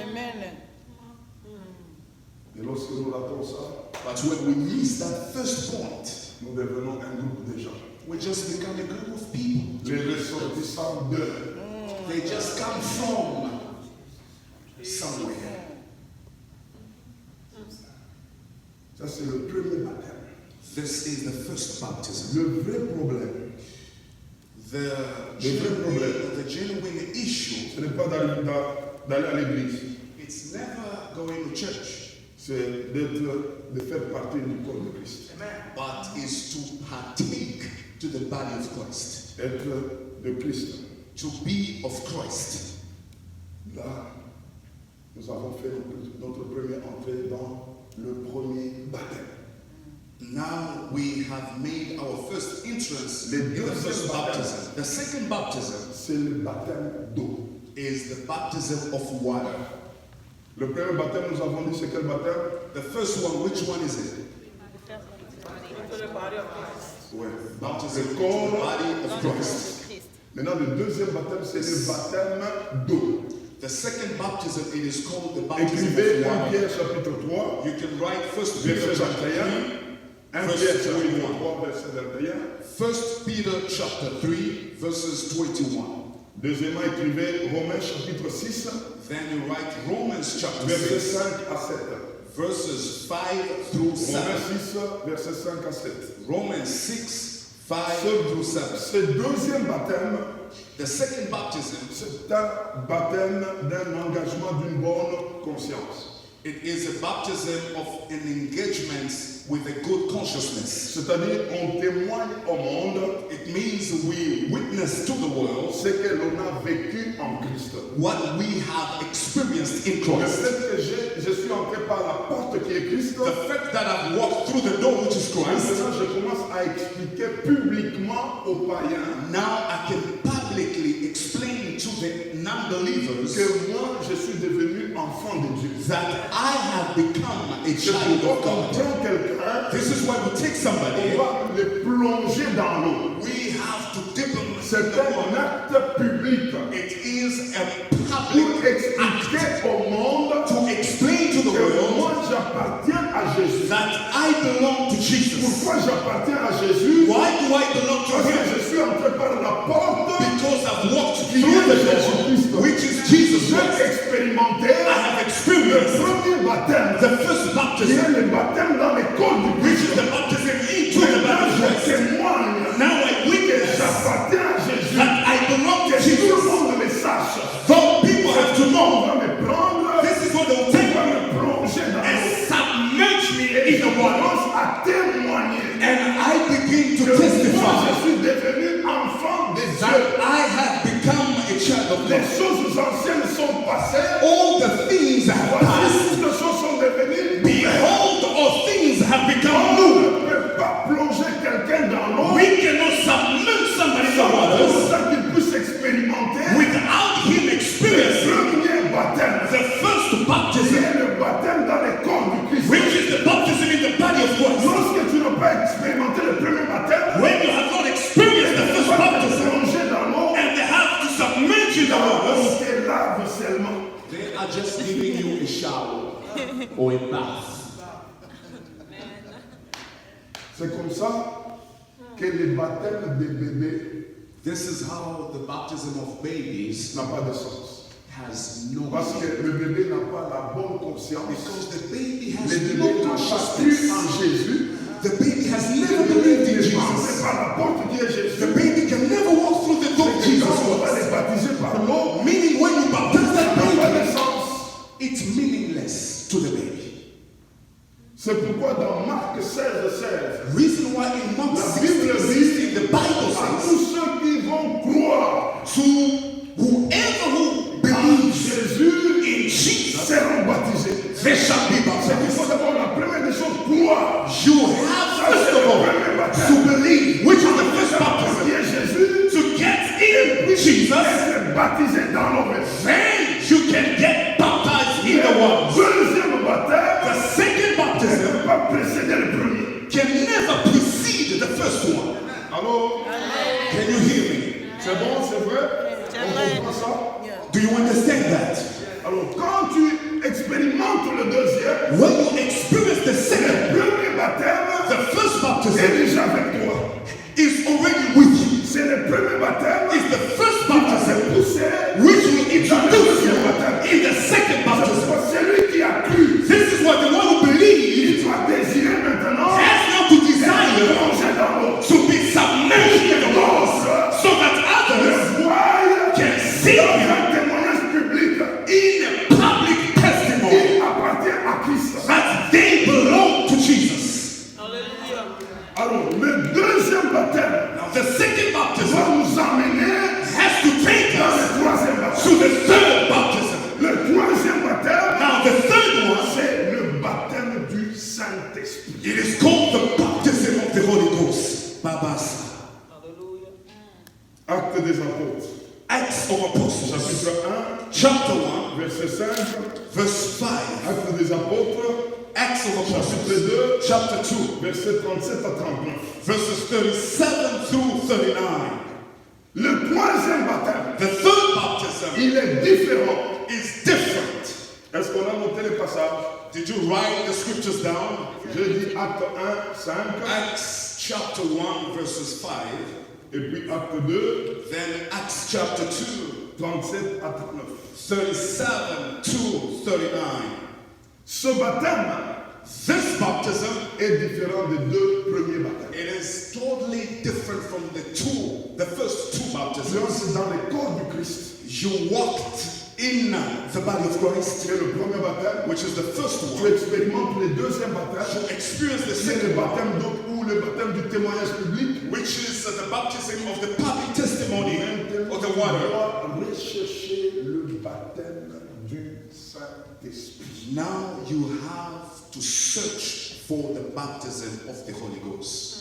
Speaker 3: Amen.
Speaker 1: Et lorsque nous ratons ça,
Speaker 2: But when we miss that first point,
Speaker 1: nous devenons un groupe de gens.
Speaker 2: we just become a group of people.
Speaker 1: Les ressortissants de.
Speaker 2: They just come from somewhere.
Speaker 1: Ça, c'est le premier baptême.
Speaker 2: This is the first baptism.
Speaker 1: Le vrai problème,
Speaker 2: The genuine issue,
Speaker 1: ce n'est pas d'aller à l'église,
Speaker 2: it's never going to church,
Speaker 1: c'est de faire partie du corps de Christ.
Speaker 2: but is to partake to the body of Christ,
Speaker 1: Être de Christ.
Speaker 2: to be of Christ.
Speaker 1: Là, nous avons fait notre première entrée dans le premier baptême.
Speaker 2: Now we have made our first entrance in the first baptism. The second baptism
Speaker 1: C'est le baptême d'eau.
Speaker 2: is the baptism of water.
Speaker 1: Le premier baptême, nous avons dit, c'est quel baptême?
Speaker 2: The first one, which one is it?
Speaker 3: Into the body of Christ.
Speaker 1: Oui.
Speaker 2: Baptism
Speaker 1: Le
Speaker 2: into the
Speaker 1: corps.
Speaker 2: body of Christ.
Speaker 1: Maintenant, le deuxième baptême, c'est le baptême d'eau.
Speaker 2: The second baptism, it is called the baptism
Speaker 1: Écrivez
Speaker 2: of
Speaker 1: 1
Speaker 2: water.
Speaker 1: Pierre chapitre 3,
Speaker 2: You can write First Peter
Speaker 1: verset
Speaker 2: chapter
Speaker 1: 21.
Speaker 2: 3.
Speaker 1: 1
Speaker 2: Verse
Speaker 1: Pierre chapitre
Speaker 2: 21.
Speaker 1: 3, verset 21.
Speaker 2: First Peter chapter 3, verses 21.
Speaker 1: Deuxièmement, écrivez Romains chapitre 6,
Speaker 2: Then you write Romans chapter
Speaker 1: verset
Speaker 2: 6,
Speaker 1: 5 à 7.
Speaker 2: verses 5 through 7.
Speaker 1: Romains 6, verset 5 à 7.
Speaker 2: Romans 6, 5 through 7.
Speaker 1: Ce deuxième baptême,
Speaker 2: The second baptism,
Speaker 1: c'est un baptême d'un engagement d'une bonne conscience.
Speaker 2: it is a baptism of an engagement with a good consciousness.
Speaker 1: C'est-à-dire, on témoigne au monde
Speaker 2: It means we witness to the world
Speaker 1: ce que l'on a vécu en Christ.
Speaker 2: what we have experienced in
Speaker 1: Le
Speaker 2: Christ.
Speaker 1: fait que je suis entré par la porte qui est Christ,
Speaker 2: The fact that I've walked through the door which is Christ,
Speaker 1: maintenant je commence à expliquer publiquement aux païens
Speaker 2: now I can publicly explain to the non-believers
Speaker 1: que moi je suis devenu enfant de Dieu.
Speaker 2: that I have become a
Speaker 1: C'est
Speaker 2: child of
Speaker 1: pourquoi on
Speaker 2: God.
Speaker 1: prend quelqu'un,
Speaker 2: This is why we take
Speaker 1: on
Speaker 2: somebody,
Speaker 1: va le plonger dans l'eau.
Speaker 2: we have to dip them in
Speaker 1: C'est
Speaker 2: the
Speaker 1: un
Speaker 2: water.
Speaker 1: acte public
Speaker 2: It is a
Speaker 1: pour
Speaker 2: public act
Speaker 1: expliquer au monde
Speaker 2: to explain to the
Speaker 1: que
Speaker 2: world
Speaker 1: moi j'appartiens à Jésus.
Speaker 2: that I belong to Jesus.
Speaker 1: Pourquoi j'appartiens à Jésus?
Speaker 2: Why do I belong to
Speaker 1: Parce que
Speaker 2: Him?
Speaker 1: je suis entré par la porte,
Speaker 2: Because I've walked through the door, which is Jesus
Speaker 1: j'ai
Speaker 2: Christ.
Speaker 1: expérimenté
Speaker 2: I have
Speaker 1: le
Speaker 2: experienced
Speaker 1: premier baptême,
Speaker 2: the first
Speaker 1: qui
Speaker 2: baptism,
Speaker 1: est le baptême dans les corps du
Speaker 2: which
Speaker 1: Christ.
Speaker 2: is the baptism into the
Speaker 1: Maintenant,
Speaker 2: body of
Speaker 1: je
Speaker 2: Christ.
Speaker 1: témoigne
Speaker 2: Now I
Speaker 1: que
Speaker 2: witness
Speaker 1: j'appartiens à Jésus.
Speaker 2: that I belong to
Speaker 1: Que tout le
Speaker 2: Jesus.
Speaker 1: monde le sache.
Speaker 2: Though people have to
Speaker 1: On
Speaker 2: know,
Speaker 1: va me prendre,
Speaker 2: this is what they will
Speaker 1: on
Speaker 2: take
Speaker 1: va me plonger dans
Speaker 2: and
Speaker 1: l'eau.
Speaker 2: submerge me
Speaker 1: Et
Speaker 2: in
Speaker 1: je
Speaker 2: the water.
Speaker 1: commence à témoigner
Speaker 2: And I begin to
Speaker 1: que moi je
Speaker 2: testify
Speaker 1: suis devenu enfant de Dieu.
Speaker 2: that I have become a child of
Speaker 1: passées.
Speaker 2: all the things that have
Speaker 1: Voici,
Speaker 2: passed.
Speaker 1: toutes les choses sont devenues.
Speaker 2: Behold, all things have become
Speaker 1: On
Speaker 2: new.
Speaker 1: ne peut pas plonger quelqu'un dans l'eau
Speaker 2: We cannot submerge somebody in the waters
Speaker 1: sans qu'il puisse expérimenter
Speaker 2: without him
Speaker 1: le
Speaker 2: experiencing
Speaker 1: premier baptême.
Speaker 2: the first
Speaker 1: C'est
Speaker 2: baptism,
Speaker 1: le baptême dans le corps du Christ.
Speaker 2: which is the baptism in the body of Christ.
Speaker 1: Lorsque tu n'as pas expérimenté le premier baptême,
Speaker 2: When you have not experienced the
Speaker 1: tu
Speaker 2: first
Speaker 1: vas te
Speaker 2: baptism
Speaker 1: plonger dans l'eau.
Speaker 2: and they have to submerge in the waters,
Speaker 1: On te lave seulement.
Speaker 4: They are just giving you a shower or a bath.
Speaker 1: C'est comme ça que le baptême des bébés
Speaker 4: This is how the baptism of babies
Speaker 1: n'a pas de sens.
Speaker 4: has no
Speaker 1: Parce
Speaker 4: meaning.
Speaker 1: que le bébé n'a pas la bonne conscience.
Speaker 4: Because the baby has
Speaker 1: Le bébé
Speaker 4: no
Speaker 1: n'a pas cru
Speaker 4: consciousness.
Speaker 1: en Jésus.
Speaker 4: The baby has
Speaker 1: Le
Speaker 4: never
Speaker 1: bébé
Speaker 4: believed in
Speaker 1: ne passe
Speaker 4: Jesus.
Speaker 1: par la porte qui est Jésus.
Speaker 4: The baby can never walk through the door
Speaker 1: C'est que
Speaker 4: Jesus
Speaker 1: quand on va les
Speaker 4: was.
Speaker 1: baptiser par l'eau,
Speaker 4: Meaning when you baptize
Speaker 1: ça
Speaker 4: that
Speaker 1: n'a pas de
Speaker 4: baby,
Speaker 1: sens.
Speaker 4: it's meaningless to the baby.
Speaker 1: C'est pourquoi dans Marc 16,
Speaker 4: Reason why in Mark
Speaker 1: La Bible
Speaker 4: 16, the Bible
Speaker 1: à
Speaker 4: says,
Speaker 1: tous ceux qui vont croire
Speaker 4: to whoever who
Speaker 1: en
Speaker 4: believes
Speaker 1: Jésus,
Speaker 4: in Jesus,
Speaker 1: seront baptisés.
Speaker 4: they shall be
Speaker 1: C'est qu'il
Speaker 4: baptized.
Speaker 1: faut d'abord la première des choses croire.
Speaker 4: You have first of all to believe, which is the first
Speaker 1: Qui
Speaker 4: baptism,
Speaker 1: est Jésus,
Speaker 4: to get in Jesus,
Speaker 1: être baptisé dans l'eau.
Speaker 4: then you can get baptized in the water.
Speaker 1: Deuxième baptême
Speaker 4: The second
Speaker 1: ne
Speaker 4: baptism
Speaker 1: peut pas précéder le premier.
Speaker 4: can never precede the first one.
Speaker 1: Allô?
Speaker 4: Can you hear me?
Speaker 1: C'est bon, c'est vrai?
Speaker 3: C'est
Speaker 1: On
Speaker 3: vrai.
Speaker 1: comprend ça?
Speaker 4: Do you understand that?
Speaker 1: Alors, quand tu expérimentes le deuxième,
Speaker 4: When you experience the
Speaker 1: le
Speaker 4: second,
Speaker 1: premier baptême
Speaker 4: the first
Speaker 1: est
Speaker 4: baptism
Speaker 1: déjà avec toi.
Speaker 4: is already with you.
Speaker 1: C'est le premier baptême
Speaker 4: It's the first
Speaker 1: qui va
Speaker 4: baptism
Speaker 1: te pousser
Speaker 4: which will introduce you in the second
Speaker 1: C'est
Speaker 4: baptism.
Speaker 1: pour celui qui a cru.
Speaker 4: This is what the one who believes
Speaker 1: Il doit désirer maintenant
Speaker 4: has now to
Speaker 1: de
Speaker 4: desire
Speaker 1: plonger dans l'eau.
Speaker 4: to be submerged in the waters so that others
Speaker 1: Le voile
Speaker 4: can see
Speaker 1: dans
Speaker 4: you
Speaker 1: un témoignage public.
Speaker 4: in a public testimony
Speaker 1: Il appartient à Christ.
Speaker 4: that they belong to Jesus.
Speaker 3: Hallelujah.
Speaker 1: Alors, le deuxième baptême
Speaker 4: Now the second baptism
Speaker 1: va nous amener
Speaker 4: has to take
Speaker 1: dans
Speaker 4: us
Speaker 1: le troisième
Speaker 4: to
Speaker 1: baptême.
Speaker 4: the third baptism.
Speaker 1: Le troisième baptême,
Speaker 4: Now the third one,
Speaker 1: c'est le baptême du Saint-Esprit.
Speaker 4: it is called the baptism of the Holy Ghost. Babasa.
Speaker 3: Hallelujah.
Speaker 1: Actes des apôtres,
Speaker 4: Acts of Apostles,
Speaker 1: chapitre 1,
Speaker 4: chapter 1,
Speaker 1: verset 5.
Speaker 4: verse 5.
Speaker 1: Actes des apôtres,
Speaker 4: Acts of
Speaker 1: chapitre
Speaker 4: Apostles,
Speaker 1: 2,
Speaker 4: chapter 2,
Speaker 1: verset 37 à 39.
Speaker 4: verses 37 through 39.
Speaker 1: Le troisième baptême,
Speaker 4: The third baptism
Speaker 1: il est différent.
Speaker 4: is different.
Speaker 1: Est-ce qu'on a noté les passages?
Speaker 4: Did you write the scriptures down?
Speaker 1: Je dis acte 1, 5,
Speaker 4: Acts chapter 1, verses 5,
Speaker 1: et puis acte 2,
Speaker 4: then Acts chapter 2,
Speaker 1: 37 à 39.
Speaker 4: 37 to 39.
Speaker 1: Ce baptême
Speaker 4: This baptism,
Speaker 1: est différent des deux premiers baptêmes.
Speaker 4: it is totally different from the first two
Speaker 1: Tu
Speaker 4: baptisms.
Speaker 1: entres dans le corps du Christ.
Speaker 4: You walked in the body of Christ,
Speaker 1: C'est le premier baptême.
Speaker 4: which is the first
Speaker 1: Tu
Speaker 4: one.
Speaker 1: expérimentes le deuxième baptême.
Speaker 4: You experience the
Speaker 1: C'est le
Speaker 4: second one,
Speaker 1: baptême donc, ou le baptême du témoignage public.
Speaker 4: which is the baptism of the public testimony
Speaker 1: Maintenant,
Speaker 4: of the
Speaker 1: tu
Speaker 4: water.
Speaker 1: dois rechercher le baptême du Saint-Esprit.
Speaker 4: Now you have to search for the baptism of the Holy Ghost.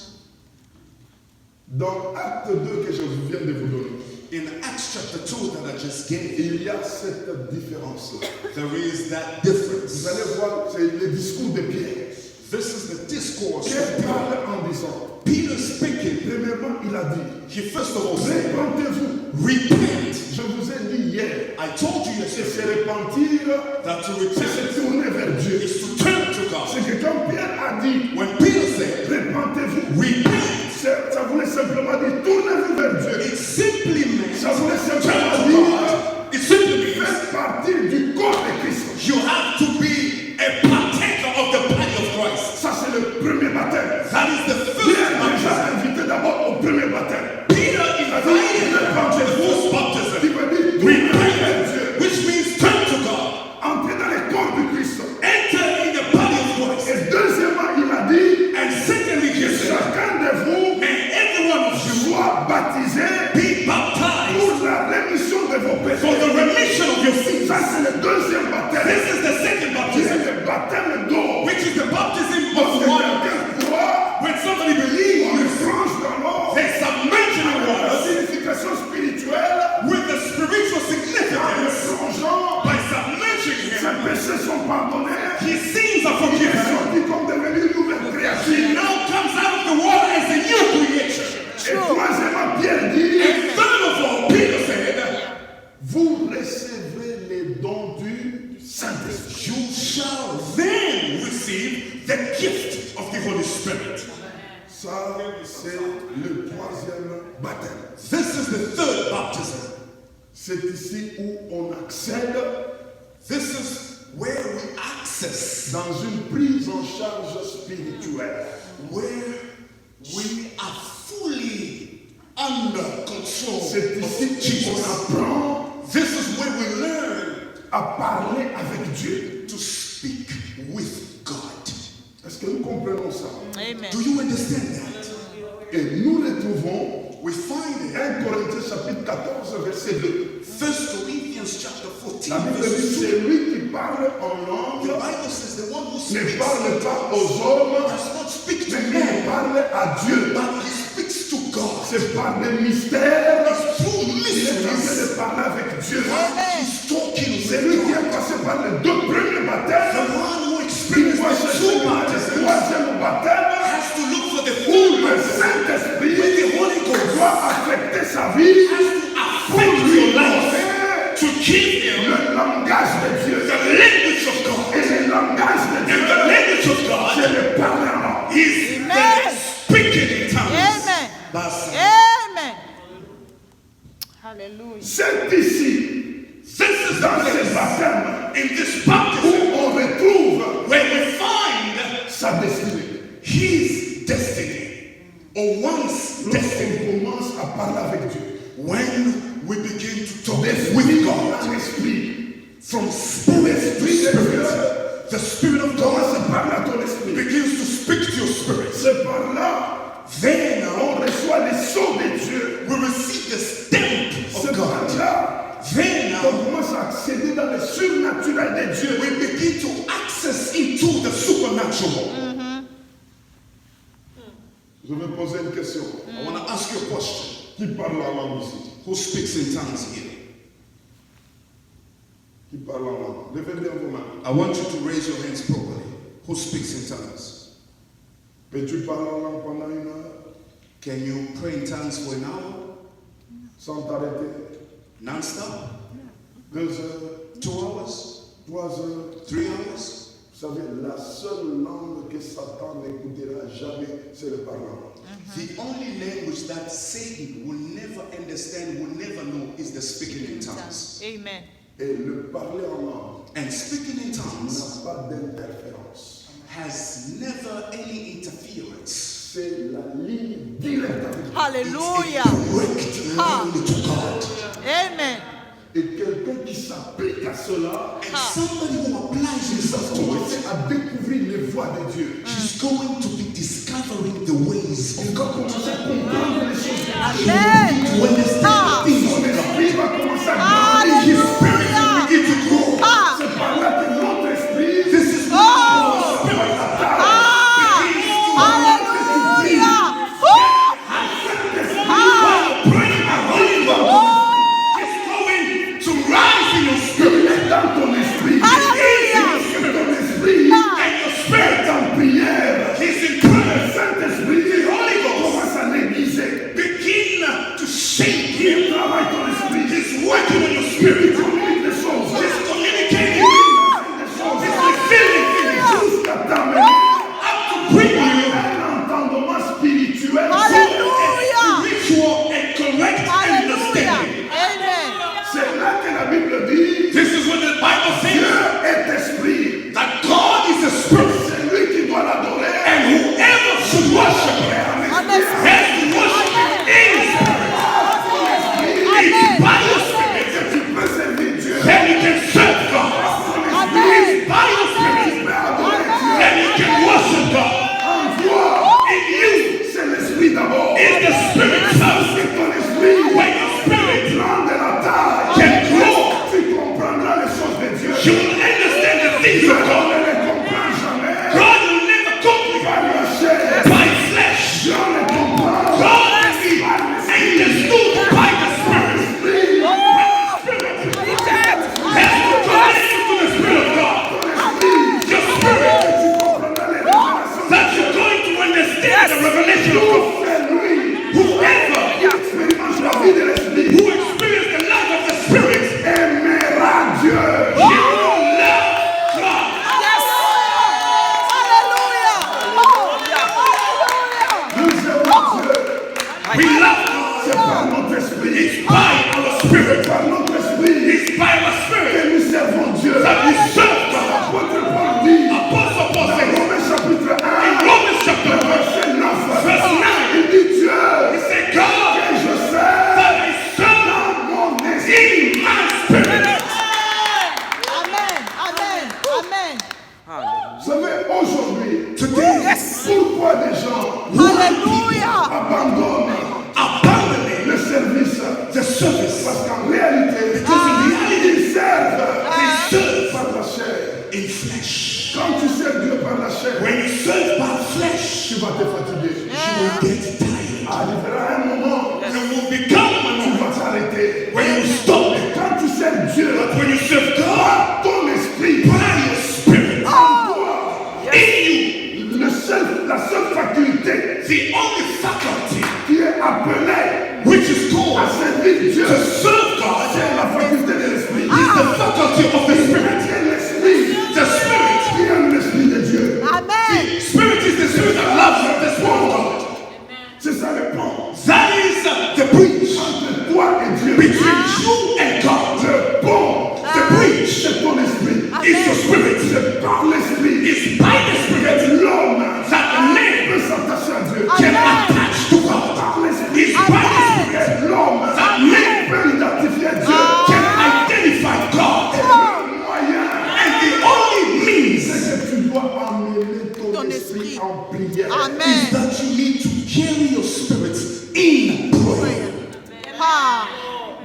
Speaker 1: Dans Acte 2 que je viens de vous donner,
Speaker 4: In Acts chapter 2 that I just gave,
Speaker 1: il y a cette différence-là.
Speaker 4: there is that
Speaker 1: Vous
Speaker 4: difference.
Speaker 1: allez voir, c'est le discours de Pierre.
Speaker 4: This is the discourse
Speaker 1: Pierre
Speaker 4: of Peter.
Speaker 1: parle en disant,
Speaker 4: Peter speaking,
Speaker 1: premièrement, il a dit,
Speaker 4: he first of all said,
Speaker 1: répentez-vous.
Speaker 4: repent.
Speaker 1: Je vous ai dit hier,
Speaker 4: I told you
Speaker 1: c'est se
Speaker 4: yesterday
Speaker 1: repentir,
Speaker 4: that to
Speaker 1: c'est
Speaker 4: repent
Speaker 1: se tourner vers Dieu.
Speaker 4: is to turn to God.
Speaker 1: C'est que quand Pierre a dit,
Speaker 4: When Peter said,
Speaker 1: répentez-vous,
Speaker 4: repent,
Speaker 1: ça voulait simplement dire, tournez-vous vers Dieu.
Speaker 4: it simply means
Speaker 1: Ça voulait
Speaker 4: turn
Speaker 1: simplement
Speaker 4: to
Speaker 1: dire,
Speaker 4: God. It simply means
Speaker 1: faites partie du corps de Christ.
Speaker 4: you have to be a partaker of the body of Christ.
Speaker 1: Ça, c'est le premier baptême.
Speaker 4: That is the first
Speaker 1: Pierre
Speaker 4: baptism.
Speaker 1: déjà invité d'abord au premier baptême.
Speaker 4: Peter invited the first
Speaker 1: Qui
Speaker 4: baptism,
Speaker 1: veut dire, tournez vers Dieu.
Speaker 4: repent, which means turn to God.
Speaker 1: Entrez dans le corps du Christ.
Speaker 4: Enter in the body of Christ.
Speaker 1: Et deuxièmement, il a dit,
Speaker 4: And secondly, he said,
Speaker 1: chacun de vous
Speaker 4: may every one of you
Speaker 1: soit baptisé
Speaker 4: be baptized
Speaker 1: pour la rémission de vos
Speaker 4: for
Speaker 1: péchés.
Speaker 4: the remission of your sins.
Speaker 1: Ça, c'est péchés sont pardonnés.
Speaker 4: His sins are
Speaker 1: Il est
Speaker 4: forgiven.
Speaker 1: sorti comme devenu une nouvelle
Speaker 4: He
Speaker 1: créature.
Speaker 4: now comes out of the water as a new creation.
Speaker 1: Et troisièmement, Pierre dit,
Speaker 4: And third of all, Peter said,
Speaker 1: vous recevrez les dons du Saint-Esprit.
Speaker 4: you shall then receive the gift of the Holy Spirit.
Speaker 1: Ça, c'est le troisième baptême.
Speaker 4: This is the third baptism.
Speaker 1: C'est ici où on accède
Speaker 4: This is where we access,
Speaker 1: dans une prise en charge spirituelle.
Speaker 4: where we are fully under control
Speaker 1: C'est
Speaker 4: of
Speaker 1: ici qu'on
Speaker 4: Jesus.
Speaker 1: apprend
Speaker 4: This is where we learn
Speaker 1: à parler avec Dieu.
Speaker 4: to speak with God.
Speaker 1: Est-ce que nous comprenons ça?
Speaker 3: Amen.
Speaker 4: Do you understand that?
Speaker 1: Et nous retrouvons
Speaker 4: We find it.
Speaker 1: 1 Corinthiens chapitre 14 verset 2.
Speaker 4: 1 Corinthians chapter 14
Speaker 1: La Bible
Speaker 4: verse
Speaker 1: dit
Speaker 4: 2.
Speaker 1: c'est lui qui parle en
Speaker 4: The
Speaker 1: langue
Speaker 4: Bible says the one who
Speaker 1: ne
Speaker 4: speaks
Speaker 1: parle pas aux hommes,
Speaker 4: does not speak to
Speaker 1: mais il
Speaker 4: men,
Speaker 1: parle à Dieu.
Speaker 4: but he speaks to God.
Speaker 1: C'est par des mystères.
Speaker 4: It's through
Speaker 1: Il est en train
Speaker 4: mysteries.
Speaker 1: de parler avec Dieu.
Speaker 4: He's talking
Speaker 1: C'est
Speaker 4: with
Speaker 1: lui qui
Speaker 4: God.
Speaker 1: est passé par les deux premiers
Speaker 4: The
Speaker 1: baptêmes.
Speaker 4: one who
Speaker 1: Il
Speaker 4: experienced
Speaker 1: doit
Speaker 4: the
Speaker 1: chercher
Speaker 4: two
Speaker 1: le
Speaker 4: baptisms
Speaker 1: troisième baptême
Speaker 4: has to look for the
Speaker 1: où
Speaker 4: full
Speaker 1: le
Speaker 4: baptism.
Speaker 1: Saint-Esprit
Speaker 4: When the Holy Ghost
Speaker 1: doit affecter sa vie
Speaker 4: has to
Speaker 1: pour
Speaker 4: affect
Speaker 1: lui
Speaker 4: your life,
Speaker 1: donner
Speaker 4: to give him
Speaker 1: le langage de Dieu.
Speaker 4: the language of God.
Speaker 1: Et le langage de
Speaker 4: And
Speaker 1: Dieu,
Speaker 4: the language of God
Speaker 1: c'est le parler en langue.
Speaker 4: is
Speaker 3: Amen.
Speaker 4: the speaking in tongues.
Speaker 3: Amen.
Speaker 4: That's
Speaker 3: Amen. Hallelujah.
Speaker 1: C'est ici,
Speaker 4: This is
Speaker 1: dans
Speaker 4: the
Speaker 1: ce
Speaker 4: place
Speaker 1: baptême,
Speaker 4: in this
Speaker 1: où
Speaker 4: baptism
Speaker 1: on retrouve
Speaker 4: where we find
Speaker 1: sa destinée.
Speaker 4: his destiny, or one's destiny.
Speaker 1: Lorsqu'on commence à parler avec Dieu,
Speaker 4: When we begin to talk
Speaker 1: d'esprit
Speaker 4: with God,
Speaker 1: en esprit,
Speaker 4: from spirit to spirit, the Spirit of
Speaker 1: commence
Speaker 4: God
Speaker 1: à parler à ton esprit.
Speaker 4: begins to speak to your spirit.
Speaker 1: C'est par là
Speaker 4: Then
Speaker 1: on reçoit les sceaux de Dieu.
Speaker 4: we receive the stamp
Speaker 1: C'est
Speaker 4: of
Speaker 1: par
Speaker 4: God.
Speaker 1: là
Speaker 4: Then
Speaker 1: qu'on commence à accéder dans le surnaturel de Dieu.
Speaker 4: we begin to access into the supernatural.
Speaker 1: Je vais poser une question.
Speaker 4: I want to ask you a question.
Speaker 1: Qui parle en langue ici?
Speaker 4: Who speaks in tongues here?
Speaker 1: Qui parle en langue? Levez bien vos mains.
Speaker 4: I want you to raise your hands properly. Who speaks in tongues?
Speaker 1: Peux-tu parler en langue pendant une heure
Speaker 4: Can you pray in tongues for an hour?
Speaker 1: sans t'arrêter?
Speaker 4: Non-stop?
Speaker 1: 2 heures,
Speaker 4: 2 hours?
Speaker 1: 3 heures.
Speaker 4: 3 hours?
Speaker 1: Vous savez, la seule langue que Satan n'écoutera jamais, c'est le parlant.
Speaker 4: The only language that Satan will never understand, will never know, is the speaking in tongues.
Speaker 3: Amen.
Speaker 1: Et le parler en langue
Speaker 4: And speaking in tongues
Speaker 1: n'a pas d'interférence.
Speaker 4: has never any interference.
Speaker 1: C'est la ligne directe avec Dieu.
Speaker 3: Hallelujah.
Speaker 4: Direct
Speaker 3: Ah.
Speaker 4: line to God.
Speaker 3: Amen.
Speaker 1: Et quelqu'un qui s'applique à cela,
Speaker 4: And somebody who applies
Speaker 1: il va
Speaker 4: himself to
Speaker 1: commencer
Speaker 4: it,
Speaker 1: à découvrir les voies de Dieu.
Speaker 4: he's going to be discovering the ways
Speaker 1: Il
Speaker 4: of
Speaker 1: va
Speaker 4: God.
Speaker 1: commencer à comprendre les choses de Dieu.
Speaker 3: Amen.
Speaker 4: To understand
Speaker 3: Ah.
Speaker 4: the things
Speaker 1: Son
Speaker 4: of God.
Speaker 1: esprit va commencer à grandir.
Speaker 4: His spirit will begin to grow.
Speaker 3: Ah.
Speaker 1: C'est par là que notre esprit
Speaker 4: This is
Speaker 3: Oh.
Speaker 4: spirit
Speaker 3: Ah. Hallelujah.
Speaker 4: praying and holy God is going to rise in your spirit.
Speaker 1: dans ton esprit.
Speaker 3: Hallelujah.
Speaker 1: Et ton esprit
Speaker 4: And your spirit
Speaker 1: est en prière.
Speaker 4: is in prayer.
Speaker 1: Le Saint-Esprit
Speaker 4: The Holy Ghost
Speaker 1: commence à l'aiguiser.
Speaker 4: begin to shake
Speaker 1: Il
Speaker 4: you.
Speaker 1: travaille ton esprit.
Speaker 4: He's working on your spirit.
Speaker 1: Il communique des choses.
Speaker 4: He's communicating.
Speaker 1: Des choses.
Speaker 4: He's revealing things
Speaker 1: Jusqu'à t'amener
Speaker 4: up to bring you
Speaker 1: un entendement spirituel.
Speaker 3: Hallelujah.
Speaker 4: spiritual and correct
Speaker 3: Hallelujah.
Speaker 4: understanding.
Speaker 3: Amen.
Speaker 1: C'est là que la Bible dit
Speaker 4: This is what the Bible
Speaker 1: Dieu
Speaker 4: says,
Speaker 1: est esprit.
Speaker 4: that God is a spirit,
Speaker 1: C'est lui qui doit l'adorer.
Speaker 4: and whoever should worship him
Speaker 3: Amen.
Speaker 4: has to worship him in spirit. It's by your spirit
Speaker 1: Que tu peux servir Dieu.
Speaker 4: that you can serve God. It's by your spirit
Speaker 1: Tu peux adorer Dieu.
Speaker 4: that you can worship God.
Speaker 1: En toi,
Speaker 4: In you
Speaker 1: c'est l'esprit d'abord.
Speaker 4: is the spirit first.
Speaker 1: Si ton esprit
Speaker 4: When your spirit
Speaker 1: prend de la taille,
Speaker 4: can grow,
Speaker 1: tu comprendras les choses de Dieu.
Speaker 4: you will understand the things
Speaker 1: Dieu
Speaker 4: of
Speaker 1: ne
Speaker 4: God.
Speaker 1: les comprend jamais
Speaker 4: God will never comprehend
Speaker 1: par la chair.
Speaker 4: by flesh.
Speaker 1: Dieu ne comprend
Speaker 4: God will be understood by the Spirit. Has to connect you to the Spirit of God.
Speaker 5: revelation of God.
Speaker 1: C'est lui
Speaker 5: Whoever
Speaker 1: qui expérimente la vie de l'esprit
Speaker 5: who experienced the life of the Spirit
Speaker 1: aimera Dieu.
Speaker 5: will love God.
Speaker 3: Yes. Hallelujah. Hallelujah.
Speaker 1: Nous aimons Dieu.
Speaker 5: We love God.
Speaker 1: C'est par notre esprit.
Speaker 5: It's by our spirit.
Speaker 1: Par notre esprit
Speaker 5: It's by our
Speaker 1: que
Speaker 5: spirit
Speaker 1: nous servons Dieu.
Speaker 5: that we serve God.
Speaker 1: L'apôtre Paul dit
Speaker 5: Apostle Paul
Speaker 1: dans
Speaker 5: says
Speaker 1: Romains chapitre 1,
Speaker 5: in Romans chapter 1,
Speaker 1: verset 9,
Speaker 5: verse 9,
Speaker 1: il dit Dieu
Speaker 5: he said, God,
Speaker 1: que je sers
Speaker 5: that I serve
Speaker 1: dans mon esprit.
Speaker 5: in my spirit.
Speaker 3: Amen. Amen. Amen.
Speaker 1: Vous savez, aujourd'hui,
Speaker 3: Yes.
Speaker 1: pourquoi des gens
Speaker 3: Hallelujah.
Speaker 1: abandonnent
Speaker 5: Abandoning
Speaker 1: le service?
Speaker 5: the service.
Speaker 1: Parce qu'en réalité,
Speaker 5: Because in reality,
Speaker 1: ils servent
Speaker 5: they serve
Speaker 1: par la chair.
Speaker 5: in flesh.
Speaker 1: Quand tu sers Dieu par la chair,
Speaker 5: When you serve by flesh,
Speaker 1: tu vas te fatiguer.
Speaker 5: you will get tired.
Speaker 1: Arrivera un moment,
Speaker 5: There will become a
Speaker 1: tu
Speaker 5: moment
Speaker 1: vas t'arrêter.
Speaker 5: when you stop it.
Speaker 1: Quand tu sers Dieu,
Speaker 5: But when you serve God
Speaker 1: par ton esprit,
Speaker 5: by your spirit
Speaker 1: en toi,
Speaker 5: in
Speaker 1: la seule faculté
Speaker 5: you, the only faculty
Speaker 1: qui est appelée
Speaker 5: which is
Speaker 1: à
Speaker 5: called
Speaker 1: servir Dieu,
Speaker 5: to serve God
Speaker 1: c'est la faculté de l'esprit.
Speaker 5: is the faculty of the spirit.
Speaker 1: C'est l'esprit
Speaker 5: The spirit.
Speaker 1: qui aime l'esprit de Dieu.
Speaker 3: Amen.
Speaker 5: Spirit is the spirit that loves the spirit of God.
Speaker 1: C'est ça le pont
Speaker 5: That is the bridge
Speaker 1: entre toi et Dieu.
Speaker 5: between you and God.
Speaker 1: Le pont,
Speaker 5: The bridge
Speaker 1: c'est ton esprit.
Speaker 5: is your spirit.
Speaker 1: C'est par l'esprit
Speaker 5: It's by the spirit
Speaker 1: que l'homme
Speaker 5: that the man
Speaker 1: peut s'attacher à Dieu.
Speaker 5: can attach to God.
Speaker 1: Par l'esprit
Speaker 5: It's by the spirit
Speaker 1: que l'homme
Speaker 5: that man
Speaker 1: peut identifier Dieu.
Speaker 5: can identify God.
Speaker 1: Le moyen,
Speaker 5: And the only means
Speaker 1: c'est que tu dois emmener ton
Speaker 3: Ton
Speaker 1: esprit
Speaker 3: esprit.
Speaker 1: en prière.
Speaker 5: is
Speaker 3: Amen.
Speaker 5: that you need to carry your spirit in prayer.
Speaker 3: Ah,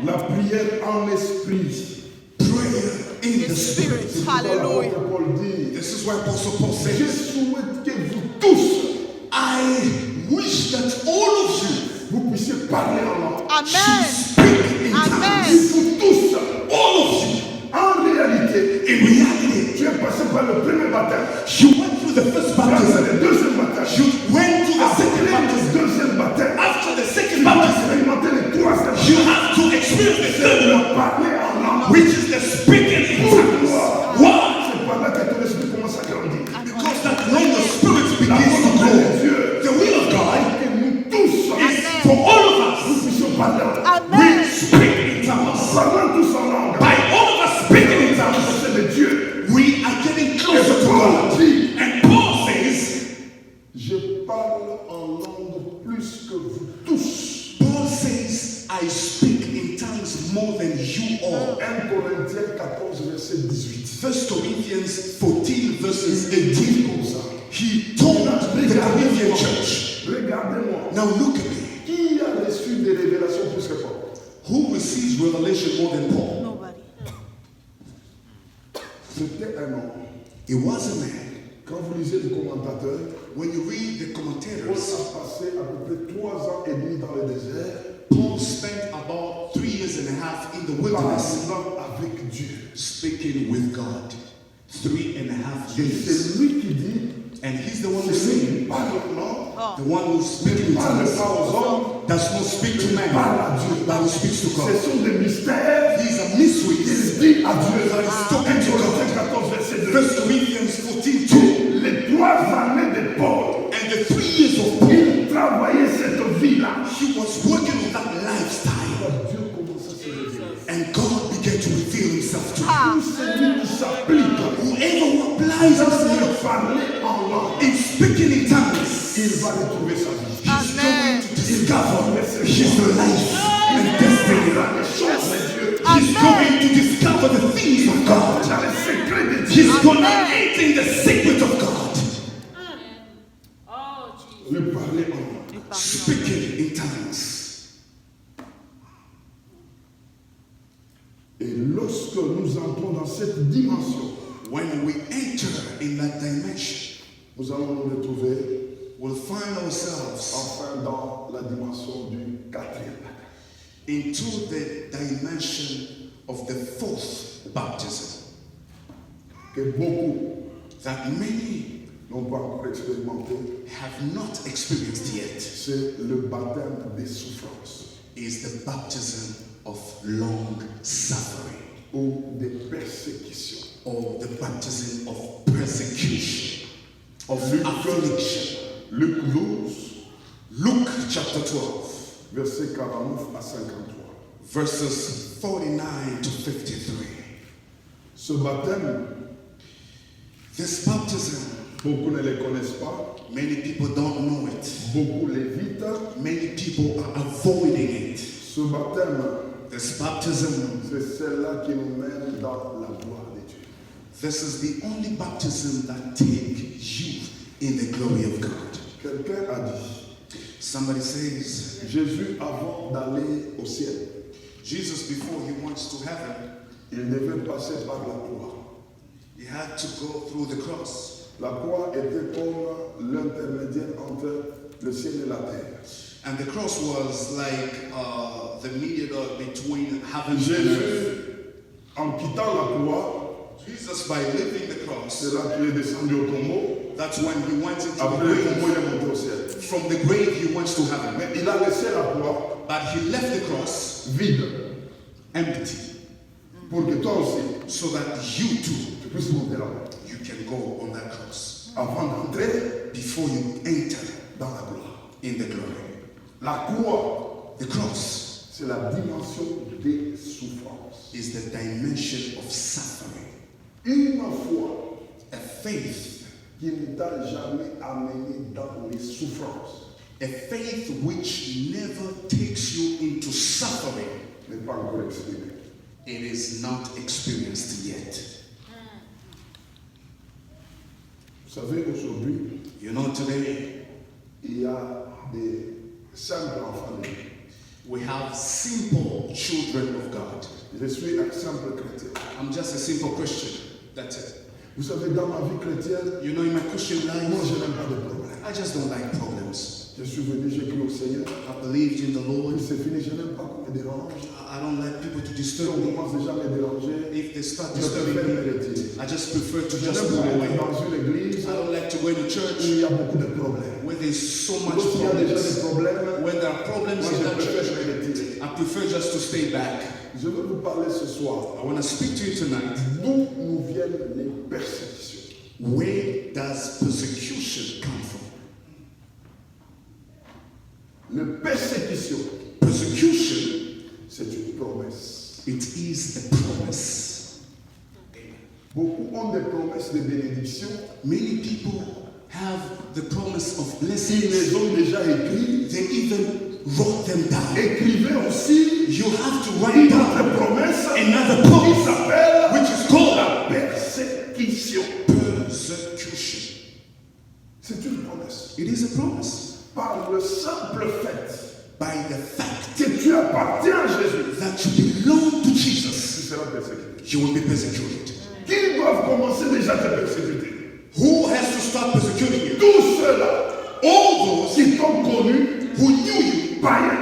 Speaker 1: La prière en esprit.
Speaker 5: Prayer in the spirit.
Speaker 3: hallelujah.
Speaker 1: L'apôtre Paul dit,
Speaker 5: This is why Apostle Paul
Speaker 1: je
Speaker 5: says,
Speaker 1: souhaite que vous tous,
Speaker 5: I wish that all of you
Speaker 1: vous puissiez parler en langue.
Speaker 3: Amen.
Speaker 5: speak in tongues.
Speaker 3: Amen.
Speaker 1: Vous tous,
Speaker 5: All of you,
Speaker 1: en réalité,
Speaker 5: in reality,
Speaker 1: tu es passé par le premier baptême.
Speaker 5: you went through the first
Speaker 1: Tu as fait
Speaker 5: baptism.
Speaker 1: le deuxième baptême.
Speaker 5: You went to the
Speaker 1: Après
Speaker 5: second
Speaker 1: le
Speaker 5: baptism.
Speaker 1: deuxième baptême,
Speaker 5: After the
Speaker 1: tu
Speaker 5: second
Speaker 1: vas
Speaker 5: baptism,
Speaker 1: expérimenter le troisième
Speaker 5: you
Speaker 1: baptême.
Speaker 5: have to experience the third
Speaker 1: Tu
Speaker 5: one,
Speaker 1: vas parler en langue.
Speaker 5: which is the speaking in tongues. Why?
Speaker 1: C'est par là que ton esprit commence à grandir.
Speaker 5: Because that when your spirit
Speaker 1: La
Speaker 5: begins to
Speaker 1: volonté
Speaker 5: grow,
Speaker 1: de Dieu,
Speaker 5: the will of God
Speaker 1: que nous tous,
Speaker 5: is for all of
Speaker 1: nous
Speaker 5: us.
Speaker 1: puissions parler en langue.
Speaker 5: We
Speaker 3: Amen.
Speaker 5: speak in tongues.
Speaker 1: Parlant tous en langue.
Speaker 5: By all of us speaking in tongues,
Speaker 1: C'est de Dieu.
Speaker 5: we are getting
Speaker 1: Et
Speaker 5: closer to
Speaker 1: Paul
Speaker 5: God.
Speaker 1: dit,
Speaker 5: And Paul says,
Speaker 1: je parle en langue plus que vous tous.
Speaker 5: Paul says, I speak in tongues more than you all.
Speaker 1: 1 Corinthiens 14, verset 18.
Speaker 5: 1 Corinthians 14 verses
Speaker 1: Il dit
Speaker 5: 18.
Speaker 1: comme ça.
Speaker 5: He told the Corinthian church,
Speaker 1: Regardez-moi.
Speaker 5: now look at me.
Speaker 1: Qui a reçu des révélations plus que Paul?
Speaker 5: Who receives revelation more than Paul?
Speaker 3: Nobody.
Speaker 1: C'était un homme.
Speaker 5: It was a man.
Speaker 1: Quand vous lisez les commentateurs,
Speaker 5: When you read the
Speaker 1: Paul
Speaker 5: commentators,
Speaker 1: a passé à peu près 3 ans et demi dans le désert,
Speaker 5: Paul spent about 3 years and a half in the wilderness
Speaker 1: parlant avec Dieu.
Speaker 5: speaking with God. 3.5
Speaker 1: Et
Speaker 5: years.
Speaker 1: c'est lui qui dit,
Speaker 5: And he's the one who's
Speaker 1: c'est lui qui
Speaker 5: saying,
Speaker 1: parle au nom,
Speaker 5: the one who's speaking
Speaker 1: il
Speaker 5: in
Speaker 1: parle
Speaker 5: tongues
Speaker 1: pas aux hommes,
Speaker 5: does not speak to man,
Speaker 1: parle à Dieu.
Speaker 5: but he speaks to
Speaker 1: Ce
Speaker 5: God.
Speaker 1: sont des mystères.
Speaker 5: These are mysteries.
Speaker 1: Il dit à Dieu.
Speaker 5: But he's talking to God.
Speaker 1: 14, verset 2.
Speaker 5: 1 Corinthians 14:2.
Speaker 1: Les 3 années de Paul,
Speaker 5: And the 3 years of Paul,
Speaker 1: il travaillait cette vie-là.
Speaker 5: he was working on that lifestyle.
Speaker 1: Dieu commence à se révéler.
Speaker 5: And God began to reveal himself to him.
Speaker 1: Tout celui qui s'applique
Speaker 5: Whoever who applies himself
Speaker 1: à parler en langue,
Speaker 5: in speaking in tongues,
Speaker 1: il va retrouver sa vie.
Speaker 5: he's
Speaker 3: Amen.
Speaker 5: going to discover his life and destiny.
Speaker 1: Les choses de Dieu,
Speaker 5: He's going to discover the things of God.
Speaker 1: dans les secrets de Dieu.
Speaker 5: He's going to enter in the secret of God.
Speaker 1: Le parler en langue.
Speaker 5: Speaking in tongues.
Speaker 1: Et lorsque nous entrons dans cette dimension,
Speaker 5: When we enter in that dimension,
Speaker 1: nous allons nous retrouver
Speaker 5: we'll find ourselves
Speaker 1: enfin dans la dimension du 4e.
Speaker 5: into the dimension of the fourth baptism.
Speaker 1: Que beaucoup
Speaker 5: That many
Speaker 1: n'ont pas encore expérimenté,
Speaker 2: have not experienced yet,
Speaker 1: c'est le baptême des souffrances
Speaker 2: is the baptism of long suffering,
Speaker 1: ou des persécutions.
Speaker 2: or the baptism of persecution, of affliction.
Speaker 1: Luc 12,
Speaker 2: Luke chapter 12,
Speaker 1: versets 49 à 53.
Speaker 2: verses 49 to 53.
Speaker 1: Ce baptême,
Speaker 2: This baptism,
Speaker 1: beaucoup ne le connaissent pas,
Speaker 2: many people don't know it.
Speaker 1: beaucoup l'évitent.
Speaker 2: Many people are avoiding it.
Speaker 1: Ce baptême,
Speaker 2: This baptism,
Speaker 1: c'est celle-là qui nous mène dans la gloire de Dieu.
Speaker 2: this is the only baptism that take you in the glory of God.
Speaker 1: Quelqu'un a dit,
Speaker 2: Somebody says,
Speaker 1: Jésus, avant d'aller au ciel,
Speaker 2: Jesus, before he went to heaven,
Speaker 1: il devait passer par la croix.
Speaker 2: he had to go through the cross.
Speaker 1: La croix était comme l'intermédiaire entre le ciel et la terre.
Speaker 2: And the cross was like the mediator between heaven and earth.
Speaker 1: Jésus, en quittant la croix,
Speaker 2: Jesus, by leaving the
Speaker 1: c'est
Speaker 2: cross,
Speaker 1: là qu'il est descendu au tombeau.
Speaker 2: that's when he went into the
Speaker 1: Après le tombeau,
Speaker 2: grave.
Speaker 1: il est monté au ciel.
Speaker 2: From the grave, he went to heaven.
Speaker 1: Mais il a laissé la croix
Speaker 2: But he left the cross
Speaker 1: vide
Speaker 2: empty
Speaker 1: pour que toi aussi,
Speaker 2: so that you too,
Speaker 1: tu puisses monter là-bas.
Speaker 2: you can go on that cross
Speaker 1: Avant d'entrer
Speaker 2: before you enter
Speaker 1: dans la gloire.
Speaker 2: in the glory.
Speaker 1: La croix,
Speaker 2: The cross
Speaker 1: c'est la dimension des souffrances.
Speaker 2: is the dimension of suffering.
Speaker 1: Une foi
Speaker 2: A faith,
Speaker 1: qui ne t'a jamais amené dans les souffrances
Speaker 2: a faith which never takes you into suffering,
Speaker 1: n'est pas encore exprimée.
Speaker 2: it is not experienced yet.
Speaker 1: Vous savez, aujourd'hui,
Speaker 2: You know, today
Speaker 1: il y a des simples enfants de Dieu.
Speaker 2: we have simple children of God.
Speaker 1: Je suis un simple chrétien.
Speaker 2: I'm just a simple Christian. That's it.
Speaker 1: Vous savez, dans ma vie chrétienne,
Speaker 2: You know, in my Christian
Speaker 1: moi,
Speaker 2: life,
Speaker 1: je n'aime pas de problème.
Speaker 2: I just don't like problems.
Speaker 1: Je suis venu, j'ai cru au Seigneur.
Speaker 2: I believed in the Lord.
Speaker 1: Puis c'est fini, je n'aime pas qu'on me dérange.
Speaker 2: I don't like people to
Speaker 1: Si
Speaker 2: disturb
Speaker 1: on
Speaker 2: me.
Speaker 1: commence déjà à me déranger,
Speaker 2: If they start
Speaker 1: je préfère
Speaker 2: disturbing
Speaker 1: me
Speaker 2: me,
Speaker 1: retirer.
Speaker 2: I just prefer to
Speaker 1: Je
Speaker 2: just
Speaker 1: n'aime
Speaker 2: go
Speaker 1: pas
Speaker 2: away.
Speaker 1: être dans une église
Speaker 2: I don't like to go into
Speaker 1: où
Speaker 2: church
Speaker 1: il y a beaucoup de problèmes.
Speaker 2: where there's so much
Speaker 1: Lorsqu'il y a déjà des
Speaker 2: problems.
Speaker 1: problèmes,
Speaker 2: When there are problems
Speaker 1: moi
Speaker 2: in
Speaker 1: je
Speaker 2: that
Speaker 1: préfère
Speaker 2: church,
Speaker 1: me retirer.
Speaker 2: I prefer just to stay back.
Speaker 1: Je veux vous parler ce soir
Speaker 2: I want to speak to you tonight.
Speaker 1: d'où nous viennent les persécutions.
Speaker 2: Where does persecution come from?
Speaker 1: La persécution,
Speaker 2: Persecution,
Speaker 1: c'est une promesse.
Speaker 2: it is a promise.
Speaker 1: Beaucoup ont des promesses de bénédiction.
Speaker 2: Many people have the promise of
Speaker 1: Ils
Speaker 2: blessings.
Speaker 1: les ont déjà écrits.
Speaker 2: They even wrote them down.
Speaker 1: Écrivez aussi
Speaker 2: You have to write
Speaker 1: une
Speaker 2: down
Speaker 1: autre promesse
Speaker 2: another
Speaker 1: qui
Speaker 2: promise,
Speaker 1: s'appelle
Speaker 2: which is called
Speaker 1: la persécution.
Speaker 2: persecution.
Speaker 1: C'est une promesse.
Speaker 2: It is a promise.
Speaker 1: Par le simple fait
Speaker 2: By the fact
Speaker 1: que tu appartiens à Jésus,
Speaker 2: that you belong to
Speaker 1: tu
Speaker 2: Jesus,
Speaker 1: seras persécuté.
Speaker 2: you will be persecuted.
Speaker 1: Qui doivent commencer déjà à te persécuter?
Speaker 2: Who has to start persecuting you?
Speaker 1: Tous ceux-là
Speaker 2: All those
Speaker 1: qui t'ont connu
Speaker 2: who knew you
Speaker 1: païen.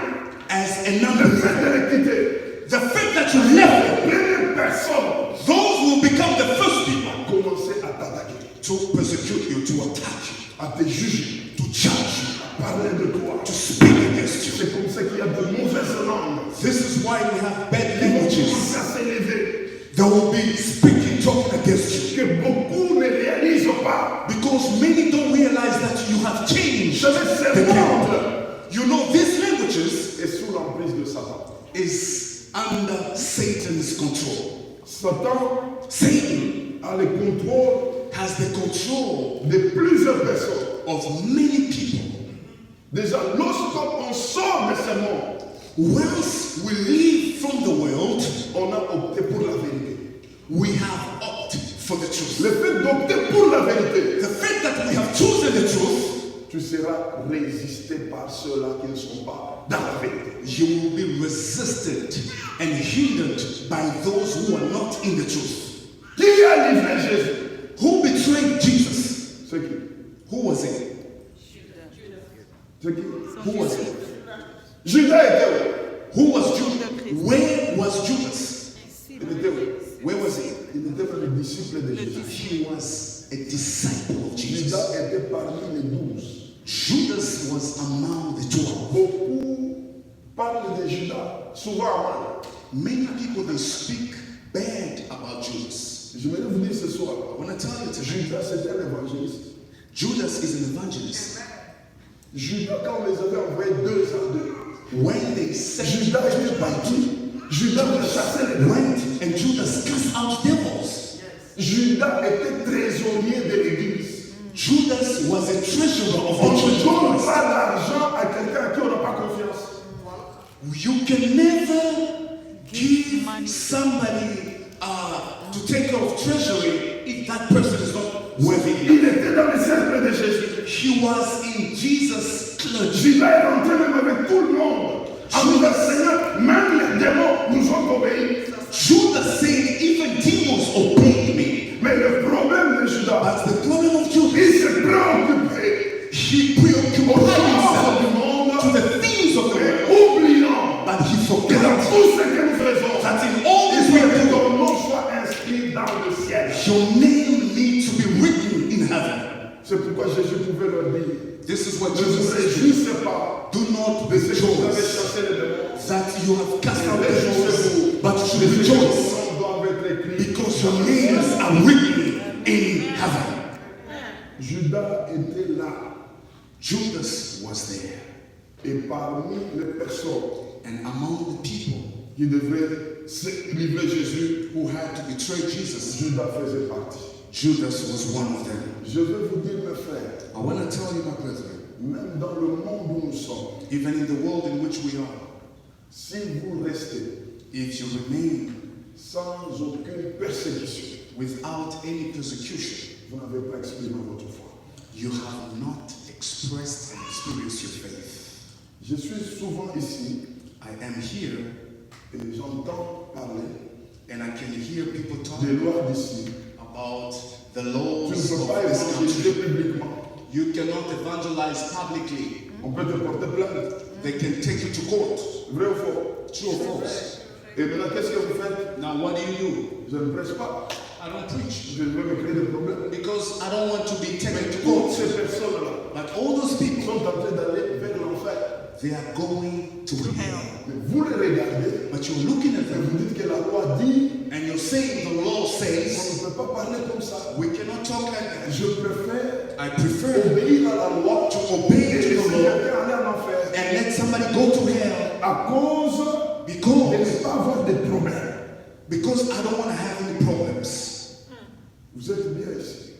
Speaker 2: as a
Speaker 1: Le
Speaker 2: non-believer.
Speaker 1: fait de les quitter,
Speaker 2: The fact that you left them,
Speaker 1: première personne
Speaker 2: those will become the first people
Speaker 1: a commencé à t'attaquer,
Speaker 2: to persecute you, to attack you,
Speaker 1: à te juger,
Speaker 2: to charge you,
Speaker 1: à parler de toi.
Speaker 2: to speak against you.
Speaker 1: C'est comme ça qu'il y a de mauvaises langues
Speaker 2: This is why we have bad
Speaker 1: qui vont
Speaker 2: languages.
Speaker 1: commencer à s'élever,
Speaker 2: They will be speaking, talking against you.
Speaker 1: que beaucoup ne réalisent pas.
Speaker 2: Because many don't realize that you have changed.
Speaker 1: Vous savez, ce
Speaker 2: the
Speaker 1: monde
Speaker 2: game. You know, these languages
Speaker 1: est sous l'emprise de Satan.
Speaker 2: is under Satan's control.
Speaker 1: Satan
Speaker 2: Satan
Speaker 1: a le contrôle
Speaker 2: has the control
Speaker 1: de plusieurs personnes.
Speaker 2: of many people.
Speaker 1: Déjà, lorsqu'on sort de ce monde,
Speaker 2: Once we leave from the world,
Speaker 1: on a opté pour la vérité.
Speaker 2: we have opted for the truth.
Speaker 1: Le fait d'opter pour la vérité,
Speaker 2: The fact that we have chosen the truth,
Speaker 1: tu seras résisté par ceux-là qui ne sont pas dans la vérité.
Speaker 2: you will be resisted and hindered by those who are not in the truth.
Speaker 1: Qui a livré Jésus?
Speaker 2: Who betrayed Jesus?
Speaker 1: C'est qui?
Speaker 2: Who was it?
Speaker 1: C'est qui?
Speaker 2: Who was it?
Speaker 1: Judas était où?
Speaker 2: Who was Judas? Where was Judas?
Speaker 1: Il était où?
Speaker 2: Where was he?
Speaker 1: Il était le disciple de Jésus.
Speaker 2: He was a disciple of
Speaker 1: Le
Speaker 2: Jesus.
Speaker 1: Judas était parmi les 12.
Speaker 5: Judas was among the 12.
Speaker 1: Beaucoup parlent de Judas, souvent mal.
Speaker 5: Many people, they speak bad about Judas.
Speaker 1: J'aimerais vous dire ce soir,
Speaker 5: I want to tell you today,
Speaker 1: Judas était un évangéliste.
Speaker 5: Judas is an evangelist.
Speaker 1: Judas, quand on les avait envoyés 2 à 2,
Speaker 5: When they sent
Speaker 1: Judas était parti. Judas chassait les démons.
Speaker 5: went and Judas cast out devils.
Speaker 1: Judas était trésorier de l'église.
Speaker 5: Judas was a treasurer of
Speaker 1: On
Speaker 5: the
Speaker 1: ne
Speaker 5: church of
Speaker 1: donne
Speaker 5: Christ.
Speaker 1: pas d'argent à quelqu'un à qui on n'a pas confiance.
Speaker 5: You can never give somebody to take care of treasury if that person is not worthy.
Speaker 1: Il était dans le cercle de Jésus.
Speaker 5: He was in Jesus' clergy.
Speaker 1: Judas est rentré même avec tout le monde. En nous disant, Seigneur, même les démons nous ont obéi.
Speaker 5: Judas said, even demons obeyed me.
Speaker 1: Mais le problème de Judas,
Speaker 5: But the problem of Judas,
Speaker 1: il s'est préoccupé
Speaker 5: he preoccupied himself
Speaker 1: du monde
Speaker 5: to the things of the
Speaker 1: et
Speaker 5: world.
Speaker 1: oubliant
Speaker 5: But he
Speaker 1: que dans
Speaker 5: forgot
Speaker 1: tout ce que nous faisons,
Speaker 5: that in all this
Speaker 1: il
Speaker 5: we
Speaker 1: faut que
Speaker 5: do,
Speaker 1: ton nom soit inscrit dans le ciel.
Speaker 5: your name needs to be written in heaven.
Speaker 1: C'est pourquoi Jésus pouvait leur dire,
Speaker 5: This is what
Speaker 1: ne vous
Speaker 5: Jesus said.
Speaker 1: réjouissez pas
Speaker 5: Do not
Speaker 1: de ce que vous avez
Speaker 5: rejoice
Speaker 1: chassé les démons.
Speaker 5: that you have cast out
Speaker 1: Réjouissez-vous
Speaker 5: devils, but you should
Speaker 1: de ce que vos
Speaker 5: rejoice
Speaker 1: noms doivent être écrits.
Speaker 5: because your names are written in heaven.
Speaker 1: Judas était là.
Speaker 5: Judas was there,
Speaker 1: Et parmi les personnes
Speaker 5: and among the people
Speaker 1: qui devaient livrer Jésus,
Speaker 5: who had to betray Jesus,
Speaker 1: Judas faisait partie.
Speaker 5: Judas was one of them.
Speaker 1: Je veux vous dire, mes frères,
Speaker 5: I want to tell you, my brethren,
Speaker 1: même dans le monde où nous sommes,
Speaker 5: even in the world in which we are,
Speaker 1: si vous restez
Speaker 5: if you remain
Speaker 1: sans aucune persécution,
Speaker 5: without any persecution,
Speaker 1: vous n'avez pas exprimé votre foi.
Speaker 5: you have not expressed and experienced your faith.
Speaker 1: Je suis souvent ici
Speaker 5: I am here
Speaker 1: et j'entends parler
Speaker 5: and I can hear people talk
Speaker 1: des lois d'ici.
Speaker 5: about the
Speaker 1: Tu ne
Speaker 5: laws
Speaker 1: peux
Speaker 5: of
Speaker 1: pas
Speaker 5: this
Speaker 1: évangéliser
Speaker 5: country.
Speaker 1: publiquement.
Speaker 5: You cannot evangelize publicly.
Speaker 1: On peut te porter plainte.
Speaker 5: They can take you to court.
Speaker 1: Vrai ou faux?
Speaker 5: True or false?
Speaker 1: Et maintenant, qu'est-ce que vous faites?
Speaker 5: Now, what do?
Speaker 1: Je ne prêche pas.
Speaker 5: I don't preach
Speaker 1: Je vais me créer des problèmes.
Speaker 5: because I don't want to be taken
Speaker 1: Mais
Speaker 5: to
Speaker 1: toutes
Speaker 5: court.
Speaker 1: ces personnes-là
Speaker 5: But all those people,
Speaker 1: sont en train d'aller vers l'enfer.
Speaker 5: they are going to hell.
Speaker 1: Mais vous les regardez
Speaker 5: But you're looking at
Speaker 1: et
Speaker 5: them
Speaker 1: vous dites que la loi dit
Speaker 5: and you're saying the law
Speaker 1: on
Speaker 5: says
Speaker 1: ne peut pas parler comme ça.
Speaker 5: we cannot talk like that.
Speaker 1: Je préfère
Speaker 5: I prefer
Speaker 1: obéir à la loi
Speaker 5: to obey
Speaker 1: et
Speaker 5: to
Speaker 1: laisser
Speaker 5: the law
Speaker 1: quelqu'un aller en enfer
Speaker 5: and let somebody go to hell
Speaker 1: à cause de
Speaker 5: because
Speaker 1: ne pas avoir de problème.
Speaker 5: I don't want to have any problems.
Speaker 1: Vous êtes bien ici.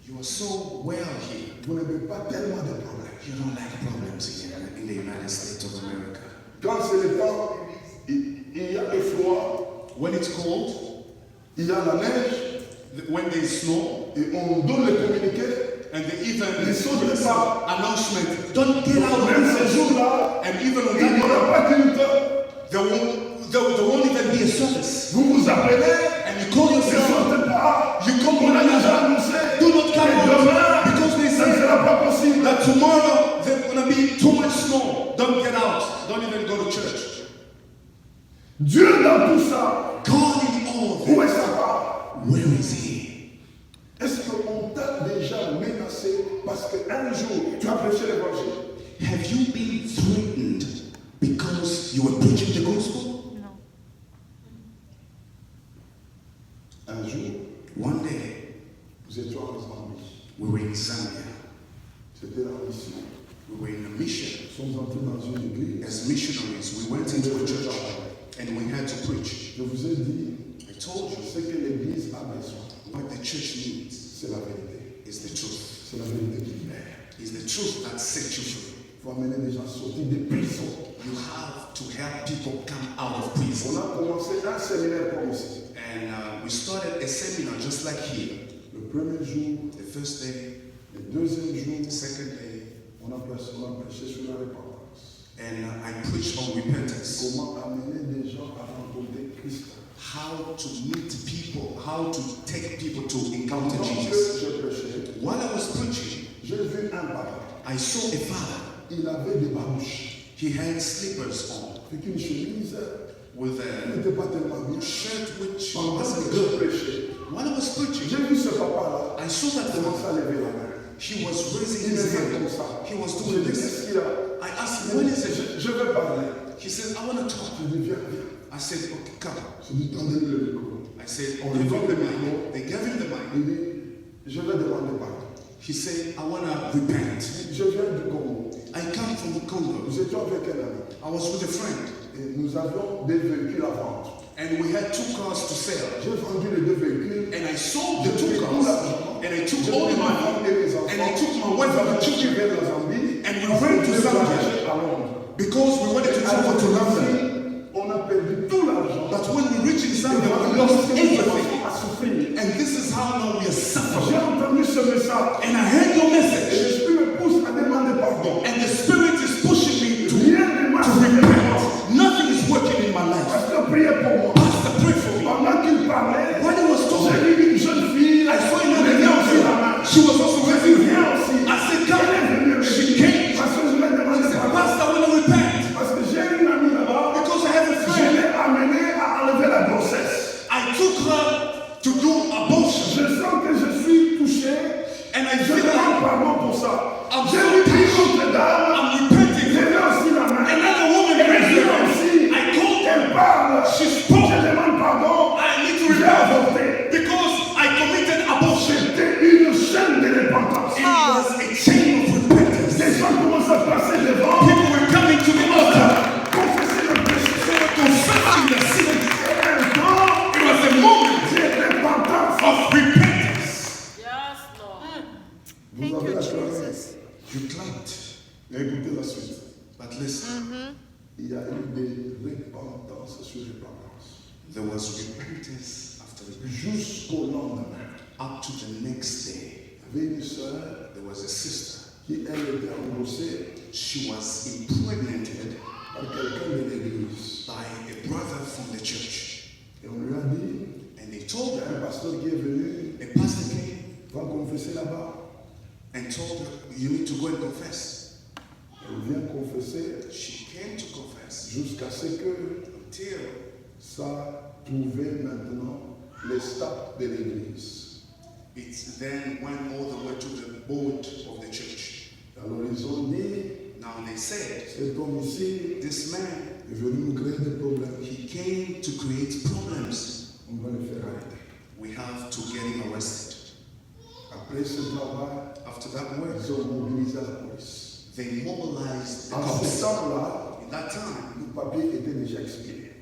Speaker 5: You are so well here.
Speaker 1: Vous n'avez pas tellement de problèmes.
Speaker 5: You don't like problems here in the United States of America.
Speaker 1: Quand c'est le temps, il y a le froid,
Speaker 5: When it's cold,
Speaker 1: il y a la neige,
Speaker 5: when there's snow,
Speaker 1: et on donne le communiqué.
Speaker 5: and they even
Speaker 1: Ils sont de ça.
Speaker 5: announcement, don't get out.
Speaker 1: Même ces jours-là,
Speaker 5: And even on
Speaker 1: il n'y
Speaker 5: that
Speaker 1: aura pas culte.
Speaker 5: there won't even be a service.
Speaker 1: Vous vous appelez,
Speaker 5: And you call
Speaker 1: ne
Speaker 5: yourself,
Speaker 1: sortez pas.
Speaker 5: you come
Speaker 1: On
Speaker 5: on
Speaker 1: a déjà
Speaker 5: another.
Speaker 1: annoncé.
Speaker 5: Do not come
Speaker 1: Et
Speaker 5: out
Speaker 1: demain,
Speaker 5: because they
Speaker 1: ça ne
Speaker 5: say
Speaker 1: sera pas possible.
Speaker 5: that tomorrow there's going to be too much snow. Don't get out. Don't even go to church.
Speaker 1: Dieu dans tout ça,
Speaker 5: God in all of
Speaker 1: où
Speaker 5: that,
Speaker 1: est sa part?
Speaker 5: where is He?
Speaker 1: Est-ce qu'on t'a déjà menacé parce qu'un jour tu as prêché l'évangile?
Speaker 5: Have you been threatened because you were preaching the gospel?
Speaker 1: Un jour,
Speaker 5: One day,
Speaker 1: nous étions en Zambie.
Speaker 5: we were in Zambia.
Speaker 1: C'était la mission.
Speaker 5: We were in a mission.
Speaker 1: Nous sommes entrés dans une église.
Speaker 5: As missionaries, we went into a church and we had to preach.
Speaker 1: Je vous ai dit,
Speaker 5: I told you
Speaker 1: ce que l'église a besoin,
Speaker 5: what the church needs
Speaker 1: c'est la vérité.
Speaker 5: is the truth.
Speaker 1: C'est la vérité qui libère.
Speaker 5: Is the truth that sets you free.
Speaker 1: Il faut amener des gens sortis des prisons.
Speaker 5: You have to help people come out of
Speaker 1: On
Speaker 5: prison.
Speaker 1: a commencé un séminaire comme ici.
Speaker 5: And we started a seminar just like here.
Speaker 1: Le premier jour,
Speaker 5: The first day,
Speaker 1: le deuxième jour,
Speaker 5: the second day,
Speaker 1: on a prêché sur la repentance.
Speaker 5: and I preached on repentance.
Speaker 1: Comment amener des gens à rencontrer Christ.
Speaker 5: How to meet people, how to take people to encounter
Speaker 1: Pendant
Speaker 5: Jesus.
Speaker 1: que je prêchais,
Speaker 5: While I was preaching,
Speaker 1: j'ai vu un papa.
Speaker 5: I saw a father.
Speaker 1: Il avait des babouches.
Speaker 5: He had slippers on
Speaker 1: Avec une chemise,
Speaker 5: with
Speaker 1: il
Speaker 5: a
Speaker 1: n'était pas tellement bien.
Speaker 5: shirt which
Speaker 1: Pendant
Speaker 5: wasn't
Speaker 1: que je
Speaker 5: good.
Speaker 1: prêchais,
Speaker 5: While I was preaching,
Speaker 1: j'ai vu ce papa-là
Speaker 5: I saw that
Speaker 1: commencer
Speaker 5: father
Speaker 1: à lever la main.
Speaker 4: He was raising
Speaker 1: Il me
Speaker 4: his
Speaker 1: fait
Speaker 4: hand.
Speaker 1: comme ça.
Speaker 4: He was
Speaker 1: Je
Speaker 4: doing
Speaker 1: dis,
Speaker 4: this.
Speaker 1: qu'est-ce qu'il y a?
Speaker 4: I asked him, when is it?
Speaker 1: Je vais parler.
Speaker 4: He said, I want to talk.
Speaker 1: Je dis, viens, viens.
Speaker 4: I said, okay, come.
Speaker 1: Je dis, tendez-lui le micro.
Speaker 4: I said,
Speaker 1: On
Speaker 4: give
Speaker 1: lui
Speaker 4: him
Speaker 1: donne
Speaker 4: the
Speaker 1: le
Speaker 4: mic.
Speaker 1: micro.
Speaker 4: They gave him the mic.
Speaker 1: Il dit, je vais demander pardon.
Speaker 4: He said, I want to repent.
Speaker 1: Je viens du Congo.
Speaker 4: I come from the Congo.
Speaker 1: Nous étions avec un ami.
Speaker 4: I was with a friend.
Speaker 1: Et nous avions des véhicules à vendre.
Speaker 4: And we had 2 cars to sell.
Speaker 1: J'ai vendu les 2 véhicules.
Speaker 4: And I sold the
Speaker 1: J'ai
Speaker 4: 2
Speaker 1: pris tout
Speaker 4: cars.
Speaker 1: l'argent.
Speaker 4: And I took
Speaker 1: J'ai
Speaker 4: all the
Speaker 1: pris ma femme
Speaker 4: money.
Speaker 1: et mes enfants.
Speaker 4: And I took my wife and the
Speaker 1: Nous
Speaker 4: children.
Speaker 1: vers la Zambie.
Speaker 4: And we
Speaker 1: Parce
Speaker 4: went
Speaker 1: que
Speaker 4: to
Speaker 1: nous
Speaker 4: Zambia.
Speaker 1: voyager à Londres.
Speaker 4: Because we wanted to travel to London.
Speaker 1: On a perdu tout l'argent.
Speaker 4: But when we reached in
Speaker 1: Et
Speaker 4: Zambia, we
Speaker 1: on
Speaker 4: lost
Speaker 1: a
Speaker 4: everything.
Speaker 1: à souffrir.
Speaker 4: And this is how now we are
Speaker 1: J'ai
Speaker 4: suffering.
Speaker 1: entendu ce message.
Speaker 4: And I heard your
Speaker 1: Et
Speaker 4: message.
Speaker 1: l'esprit me pousse à demander pardon.
Speaker 4: And the Spirit is pushing me to
Speaker 1: Rien ne marche.
Speaker 4: repent. Nothing is working in my life.
Speaker 1: Parce que priez pour moi.
Speaker 4: Pastor, pray for me.
Speaker 1: Pendant qu'il parlait,
Speaker 4: When he was talking,
Speaker 1: j'ai vu une jeune fille.
Speaker 4: I saw another
Speaker 1: Elle
Speaker 4: young
Speaker 1: aussi la
Speaker 4: girl.
Speaker 1: main.
Speaker 4: She was also raising her
Speaker 1: Viens
Speaker 4: hand.
Speaker 1: aussi.
Speaker 4: I said,
Speaker 1: Elle est
Speaker 4: come.
Speaker 1: venue.
Speaker 4: She came.
Speaker 1: Parce que je vais demander pardon.
Speaker 4: Pastor, I want to repent.
Speaker 1: Parce que j'ai une amie là-bas.
Speaker 4: Because I have a
Speaker 1: Je
Speaker 4: friend.
Speaker 1: l'ai amenée à enlever la grossesse.
Speaker 4: I took her to do abortion.
Speaker 1: Je sens que je suis touché.
Speaker 4: And I
Speaker 1: Je
Speaker 4: feel
Speaker 1: demande
Speaker 4: like
Speaker 1: pardon pour ça.
Speaker 4: I'm
Speaker 1: J'ai
Speaker 4: so
Speaker 1: vu une
Speaker 4: touched.
Speaker 1: autre dame.
Speaker 4: I'm repenting.
Speaker 1: J'ai vu aussi la main.
Speaker 4: Another woman
Speaker 1: Elle
Speaker 4: raised
Speaker 1: dit
Speaker 4: her hand.
Speaker 1: aussi.
Speaker 4: I called her.
Speaker 1: Elle parle.
Speaker 4: She spoke.
Speaker 1: Je demande pardon.
Speaker 4: I need to
Speaker 1: J'ai
Speaker 4: repent
Speaker 1: avorté.
Speaker 4: because I committed abortion.
Speaker 1: C'était une chaîne de repentance.
Speaker 4: It was a chain of repentance.
Speaker 1: Les gens commencent à passer devant.
Speaker 4: People were coming to the altar.
Speaker 1: Confesser le péché.
Speaker 4: They were confessing their sins.
Speaker 1: Et un temps
Speaker 4: It was a moment
Speaker 1: de repentance.
Speaker 4: of repentance.
Speaker 3: Yes, Lord.
Speaker 1: Vous
Speaker 3: Thank
Speaker 1: avez
Speaker 3: you,
Speaker 1: la clarté.
Speaker 3: Jesus.
Speaker 4: You clapped,
Speaker 1: Mais écoutez la suite.
Speaker 4: but listen,
Speaker 1: Il y a eu des repentances sur repentance.
Speaker 4: there was repentance after repentance.
Speaker 1: Jusqu'au lendemain.
Speaker 4: Up to the next day,
Speaker 1: Il y avait une sœur
Speaker 4: there was a sister.
Speaker 1: qui, elle, était engrossée
Speaker 4: She was impregnated
Speaker 1: par quelqu'un de l'église.
Speaker 4: by a brother from the church.
Speaker 1: Et on lui a dit,
Speaker 4: And they
Speaker 1: il
Speaker 4: told
Speaker 1: y a un
Speaker 4: her,
Speaker 1: pasteur qui est venu,
Speaker 4: a pastor came
Speaker 1: va confesser là-bas.
Speaker 4: and told her, you need to go and confess.
Speaker 1: Elle vient confesser
Speaker 4: She came to confess
Speaker 1: jusqu'à ce que
Speaker 4: until
Speaker 1: ça trouvait maintenant les stats de l'église.
Speaker 4: it then went all the way to the board of the church.
Speaker 1: Alors ils ont dit,
Speaker 4: Now they said,
Speaker 1: cet homme ici
Speaker 4: this man,
Speaker 1: est venu nous créer des problèmes.
Speaker 4: he came to create problems.
Speaker 1: On va le faire arrêter.
Speaker 4: We have to get him arrested.
Speaker 1: Après ce travail,
Speaker 4: After that work,
Speaker 1: ils ont mobilisé la police.
Speaker 4: they mobilized the
Speaker 1: En ce
Speaker 4: cops.
Speaker 1: temps-là,
Speaker 4: In that time,
Speaker 1: le papier était déjà expiré.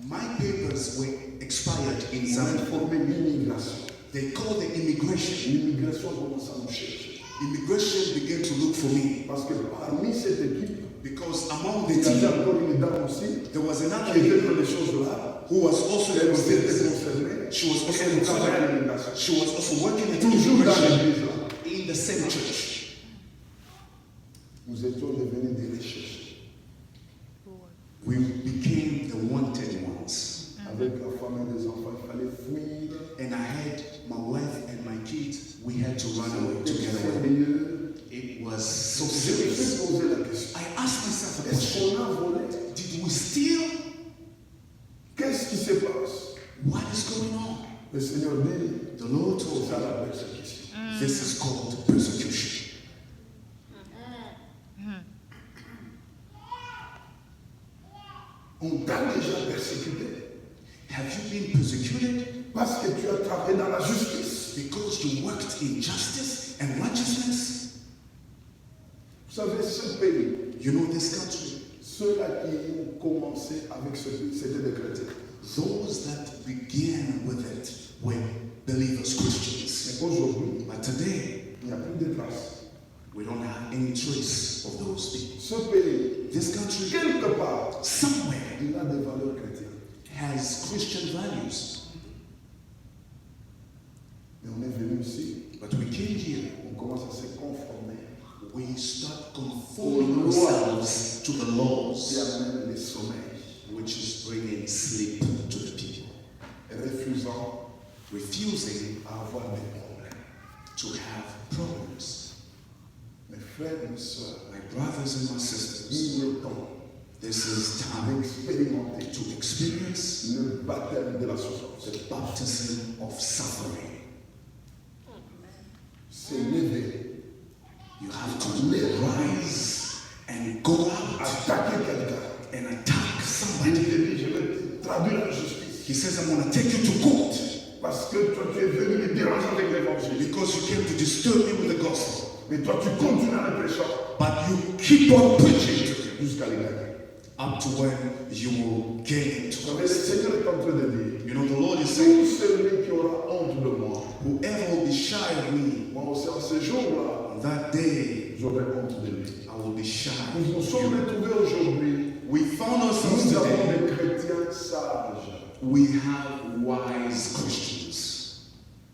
Speaker 4: my papers were expired in
Speaker 1: Ils ont
Speaker 4: Zambia.
Speaker 1: informé l'immigration.
Speaker 4: They called the immigration.
Speaker 1: L'immigration commence à nous chercher.
Speaker 4: Immigration began to look for me
Speaker 1: Parce que parmi cette équipe,
Speaker 4: because among
Speaker 1: il
Speaker 4: the
Speaker 1: y avait
Speaker 4: team,
Speaker 1: encore une dame aussi
Speaker 4: there was another
Speaker 1: qui était
Speaker 4: lady
Speaker 1: dans les choses-là.
Speaker 4: who was also
Speaker 1: Elle aussi était
Speaker 4: concerned.
Speaker 1: concernée.
Speaker 4: She was also
Speaker 1: Elle travaillait à
Speaker 4: concerned.
Speaker 1: l'immigration.
Speaker 4: She was also working at
Speaker 1: Toujours dans
Speaker 4: immigration
Speaker 1: l'église là.
Speaker 4: in the same church.
Speaker 1: Nous étions devenus des recherches.
Speaker 4: We became the wanted ones.
Speaker 1: Avec la femme et les enfants, il fallait fuir.
Speaker 4: And I had my wife and my kids, we had to run away to get
Speaker 1: C'était
Speaker 4: away.
Speaker 1: sérieux.
Speaker 4: It was so
Speaker 1: Je me suis
Speaker 4: serious.
Speaker 1: posé la question.
Speaker 4: I asked myself a
Speaker 1: Est-ce
Speaker 4: question.
Speaker 1: qu'on a volé?
Speaker 4: Did we steal?
Speaker 1: Qu'est-ce qui se passe?
Speaker 4: What is going on?
Speaker 1: Le Seigneur dit,
Speaker 4: The Lord
Speaker 1: c'est
Speaker 4: told
Speaker 1: ça
Speaker 4: me,
Speaker 1: la persécution.
Speaker 4: this is called persecution.
Speaker 1: On t'a déjà persécuté
Speaker 4: Have you been persecuted
Speaker 1: parce que tu as travaillé dans la justice.
Speaker 4: because you worked in justice and righteousness?
Speaker 1: Vous savez, ce pays,
Speaker 4: You know this country,
Speaker 1: ceux-là qui ont commencé avec ce pays, c'était des chrétiens.
Speaker 4: those that began with it were believers, Christians.
Speaker 1: Mais aujourd'hui,
Speaker 4: But today,
Speaker 1: il n'y a plus de traces.
Speaker 4: we don't have any trace of those people.
Speaker 1: Ce pays,
Speaker 4: This country,
Speaker 1: quelque part,
Speaker 4: somewhere,
Speaker 1: il a des valeurs chrétiennes.
Speaker 4: has Christian values.
Speaker 1: Mais on est venu ici,
Speaker 4: But we came here,
Speaker 1: on commence à se conformer
Speaker 4: we start conforming ourselves to the
Speaker 1: qui
Speaker 4: laws,
Speaker 1: amènent les sommeils,
Speaker 4: which is bringing sleep to the people,
Speaker 1: refusant
Speaker 4: refusing
Speaker 1: à avoir des problèmes.
Speaker 4: to have problems.
Speaker 1: Mes frères et mes sœurs,
Speaker 4: My brothers and my sisters,
Speaker 1: il est temps
Speaker 4: this is time
Speaker 1: d'expérimenter
Speaker 4: to experience
Speaker 1: le baptême de la souffrance.
Speaker 4: the baptism of suffering.
Speaker 1: C'est lever
Speaker 5: rise and go out
Speaker 1: attaquer quelqu'un.
Speaker 5: and attack
Speaker 1: Il
Speaker 5: somebody.
Speaker 1: te dit, je vais te traduire en justice.
Speaker 5: He says, I'm going to take you to court
Speaker 1: Parce que toi, tu es venu me déranger avec l'évangile.
Speaker 5: because you came to disturb me with the gospel.
Speaker 1: Mais toi, tu continues à le prêcher
Speaker 5: But you keep on preaching
Speaker 1: jusqu'à les gagner.
Speaker 5: up to when you will gain
Speaker 1: Vous
Speaker 5: to
Speaker 1: savez, le
Speaker 5: Christ.
Speaker 1: Seigneur est en train de dire,
Speaker 5: You know, the Lord is saying,
Speaker 1: tout celui qui aura honte de moi,
Speaker 5: whoever will be shy of me
Speaker 1: moi aussi en ce jour-là,
Speaker 5: on that day,
Speaker 1: j'aurai honte de lui.
Speaker 5: I will be shy.
Speaker 1: Nous nous sommes retrouvés aujourd'hui.
Speaker 5: We found ourselves
Speaker 1: Nous avons
Speaker 5: today.
Speaker 1: des chrétiens sages,
Speaker 5: We have wise Christians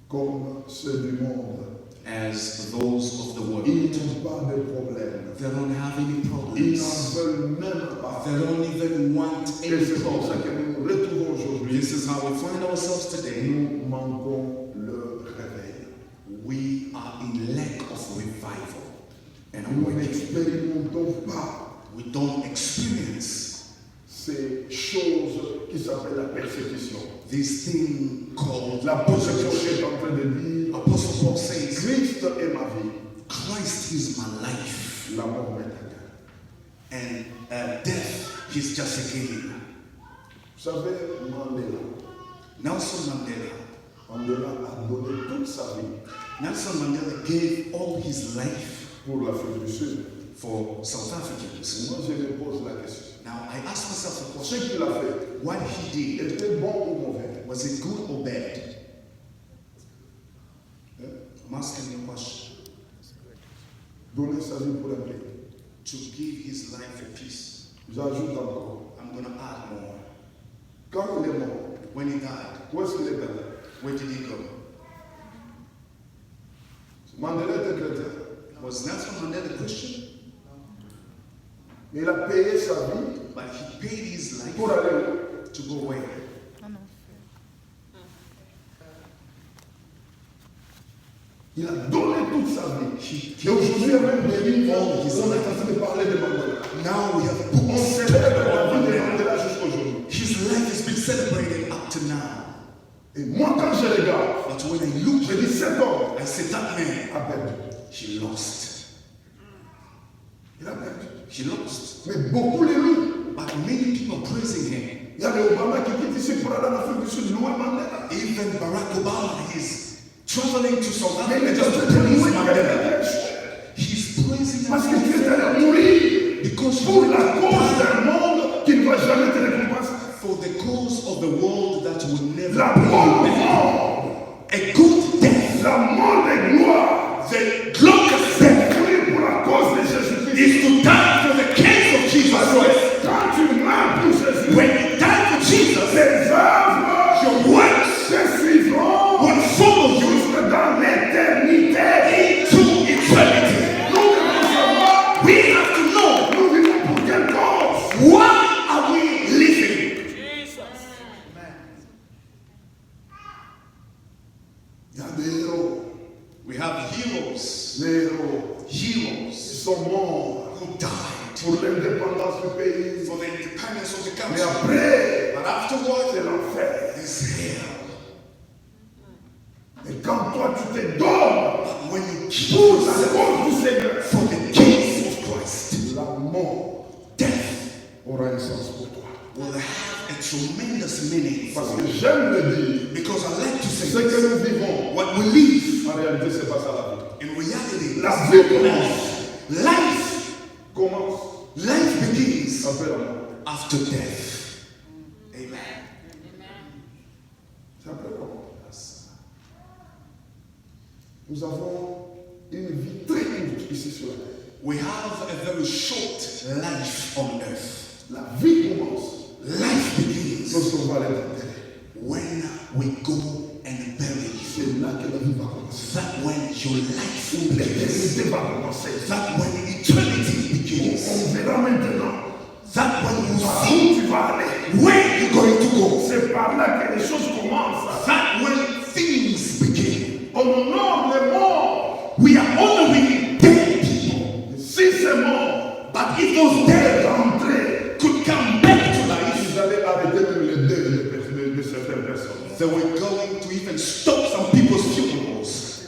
Speaker 1: comme ceux du monde.
Speaker 5: as those of the world.
Speaker 1: Ils n'ont pas de problème.
Speaker 5: They don't have any
Speaker 1: Ils
Speaker 5: problems.
Speaker 1: n'en veulent même pas.
Speaker 5: They don't even want
Speaker 1: Et
Speaker 5: any
Speaker 1: c'est pour ça
Speaker 5: problem.
Speaker 1: que nous nous retrouvons aujourd'hui.
Speaker 5: This is how we find ourselves today.
Speaker 1: Nous manquons le réveil.
Speaker 5: We are in lack of revival and
Speaker 1: Nous
Speaker 5: awakening.
Speaker 1: n'expérimentons pas
Speaker 5: We don't experience
Speaker 1: ces choses qui s'appellent la persécution.
Speaker 5: this thing called
Speaker 1: L'apôtre Paul
Speaker 5: persecution.
Speaker 1: est en train de dire,
Speaker 5: Apostle Paul says,
Speaker 1: Christ est ma vie,
Speaker 5: Christ is my life,
Speaker 1: la mort m'est égale.
Speaker 5: and death is just a game.
Speaker 1: Vous savez,
Speaker 5: Nelson Mandela
Speaker 1: a donné toute sa vie
Speaker 5: Nelson Mandela gave all his life
Speaker 1: pour l'Afrique du Sud.
Speaker 5: for South Africans.
Speaker 1: Moi, je me pose la question.
Speaker 5: Now, I asked myself a
Speaker 1: Ce
Speaker 5: question.
Speaker 1: qu'il a fait,
Speaker 5: What he did,
Speaker 1: était bon ou mauvais?
Speaker 5: was it good or bad? I'm asking you a question.
Speaker 1: Donner sa vie pour la paix.
Speaker 5: To give his life for peace.
Speaker 1: J'ajoute encore.
Speaker 5: I'm going to add more.
Speaker 1: Quand il est mort,
Speaker 5: When he died,
Speaker 1: où est-ce qu'il est allé?
Speaker 5: where did he go?
Speaker 1: Mandela était chrétien.
Speaker 5: Was Nelson Mandela a Christian?
Speaker 1: Mais il a payé sa vie
Speaker 5: But he paid his life
Speaker 1: pour aller où?
Speaker 5: to go where?
Speaker 1: Il a donné toute sa vie. Et aujourd'hui, il y a même des livres où on est en train de parler de Mandela.
Speaker 5: Now we have
Speaker 1: On
Speaker 5: books.
Speaker 1: célèbre la vie de Mandela jusqu'aujourd'hui.
Speaker 5: His life has been celebrated up to now.
Speaker 1: Et moi, quand je regarde,
Speaker 5: But when I look,
Speaker 1: je dis cet homme
Speaker 5: I said that man,
Speaker 1: a perdu.
Speaker 5: he lost.
Speaker 1: Il a perdu.
Speaker 5: He lost.
Speaker 1: Mais beaucoup les louent.
Speaker 5: But many people praising him.
Speaker 1: Il y a des Obama qui quittent ici pour aller en Afrique du Sud louer Mandela.
Speaker 5: Even Barack Obama is traveling to South
Speaker 1: Mais il
Speaker 5: Africa
Speaker 1: est
Speaker 5: just
Speaker 1: en
Speaker 5: to
Speaker 1: train de
Speaker 5: praise
Speaker 1: louer
Speaker 5: Mandela.
Speaker 1: Mandela.
Speaker 5: He's praising
Speaker 1: Parce que
Speaker 5: him
Speaker 1: tu es allé mourir
Speaker 5: because
Speaker 1: pour la cause d'un monde qui ne va jamais te récompenser.
Speaker 5: for the cause of the world that will never
Speaker 1: La
Speaker 5: be.
Speaker 1: mort,
Speaker 5: A good death,
Speaker 1: la mort de gloire,
Speaker 5: the glorious death,
Speaker 1: mourir pour la cause de Jésus-Christ.
Speaker 5: is to die for the case of Jesus Christ.
Speaker 1: Quand tu meurs pour Jésus,
Speaker 5: When you die for Jesus,
Speaker 1: tes œuvres
Speaker 5: your works
Speaker 1: te suivront
Speaker 5: will follow you
Speaker 1: jusque dans l'éternité.
Speaker 5: into eternity.
Speaker 1: Nous devons savoir,
Speaker 5: We have to know,
Speaker 1: nous vivons pour quelle cause.
Speaker 5: why are we living?
Speaker 3: Jesus.
Speaker 1: Il y a des héros.
Speaker 5: We have heroes,
Speaker 1: Les héros, ils
Speaker 5: heroes
Speaker 1: sont morts
Speaker 5: who died
Speaker 1: pour l'indépendance du pays.
Speaker 5: for the independence of the
Speaker 1: Mais
Speaker 5: country.
Speaker 1: après,
Speaker 5: But afterwards,
Speaker 1: c'est l'enfer.
Speaker 5: it's hell.
Speaker 1: Et quand toi tu te donnes
Speaker 5: But when you
Speaker 1: pour la
Speaker 5: choose
Speaker 1: cause du Seigneur,
Speaker 5: for the case of Christ,
Speaker 1: la mort
Speaker 5: death
Speaker 1: aura un sens pour toi.
Speaker 5: will have a tremendous meaning for
Speaker 1: Parce
Speaker 5: you.
Speaker 1: que j'aime le dire,
Speaker 5: Because I like to say
Speaker 1: ce que
Speaker 5: this.
Speaker 1: nous vivons,
Speaker 5: What we live,
Speaker 1: en réalité, c'est pas ça la vie.
Speaker 5: in reality,
Speaker 1: La vie commence.
Speaker 5: life,
Speaker 1: Commence
Speaker 5: life begins
Speaker 1: après la mort.
Speaker 5: after death. Amen.
Speaker 1: C'est après la mort. Nous avons une vie très courte ici sur la terre.
Speaker 5: We have a very short life on earth.
Speaker 1: La vie commence
Speaker 5: Life begins
Speaker 1: lorsqu'on va aller dans la terre.
Speaker 5: when we go and bury you.
Speaker 1: C'est là que la vie va commencer.
Speaker 5: That when your life will begin.
Speaker 1: L'éternité va commencer.
Speaker 5: That when eternity begins.
Speaker 1: On verra maintenant
Speaker 5: That when you
Speaker 1: par
Speaker 5: see
Speaker 1: où tu vas aller.
Speaker 5: where you're going to go.
Speaker 1: C'est par là que les choses commencent.
Speaker 5: That when things begin.
Speaker 1: On honore les morts.
Speaker 5: We are honoring dead people.
Speaker 1: Si c'est mort,
Speaker 5: But if those dead
Speaker 1: rentrer,
Speaker 5: could come back to life,
Speaker 1: vous allez arrêter même les deuils de certaines personnes.
Speaker 5: they were going to even stop some people's funerals.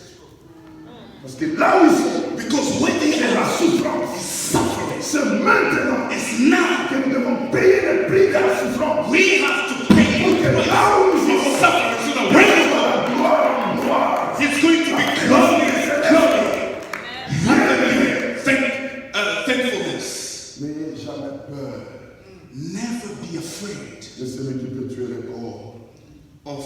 Speaker 1: Parce que là où ils sont,
Speaker 5: Because when they
Speaker 1: c'est la
Speaker 5: are,
Speaker 1: souffrance.
Speaker 5: suffering.
Speaker 1: C'est maintenant
Speaker 5: It's now.
Speaker 1: que nous devons payer le prix de la souffrance.
Speaker 5: We have to pay
Speaker 1: Pour que là où nous
Speaker 5: for
Speaker 1: sommes,
Speaker 5: suffering so that
Speaker 1: de
Speaker 5: when
Speaker 1: gloire en gloire.
Speaker 5: it's going to be glory, glory. Hallelujah. Thankfulness.
Speaker 1: N'ayez jamais peur
Speaker 5: Never be afraid
Speaker 1: de celui qui peut tuer le corps.
Speaker 5: of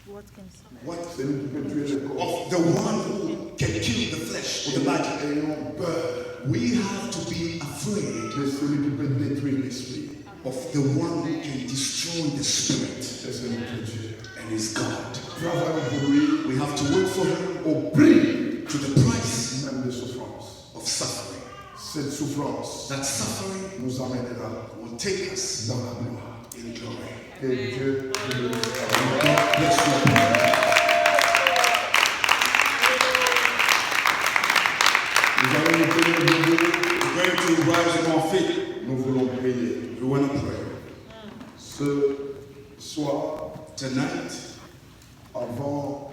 Speaker 3: What can someone?
Speaker 5: what
Speaker 1: Celui qui peut tuer le corps.
Speaker 5: of the one who can kill the flesh or the body.
Speaker 1: Ayons peur
Speaker 5: We have to be afraid
Speaker 1: de celui qui peut détruire l'esprit.
Speaker 5: of the one who can destroy the spirit,
Speaker 1: C'est celui que Dieu.
Speaker 5: and is God.
Speaker 1: Travaillons pour lui
Speaker 5: We have to work for him
Speaker 1: au prix
Speaker 5: to the price
Speaker 1: même de souffrance.
Speaker 5: of suffering.
Speaker 1: Cette souffrance
Speaker 5: That suffering
Speaker 1: nous amènera
Speaker 5: will take us
Speaker 1: dans la gloire.
Speaker 5: in glory.
Speaker 1: Que Dieu nous bénisse.
Speaker 5: God bless you.
Speaker 1: Nous allons nous tenir debout.
Speaker 5: We're going to rise on our feet.
Speaker 1: Nous voulons prier.
Speaker 5: We want to pray.
Speaker 1: Ce soir,
Speaker 5: Tonight,
Speaker 1: avant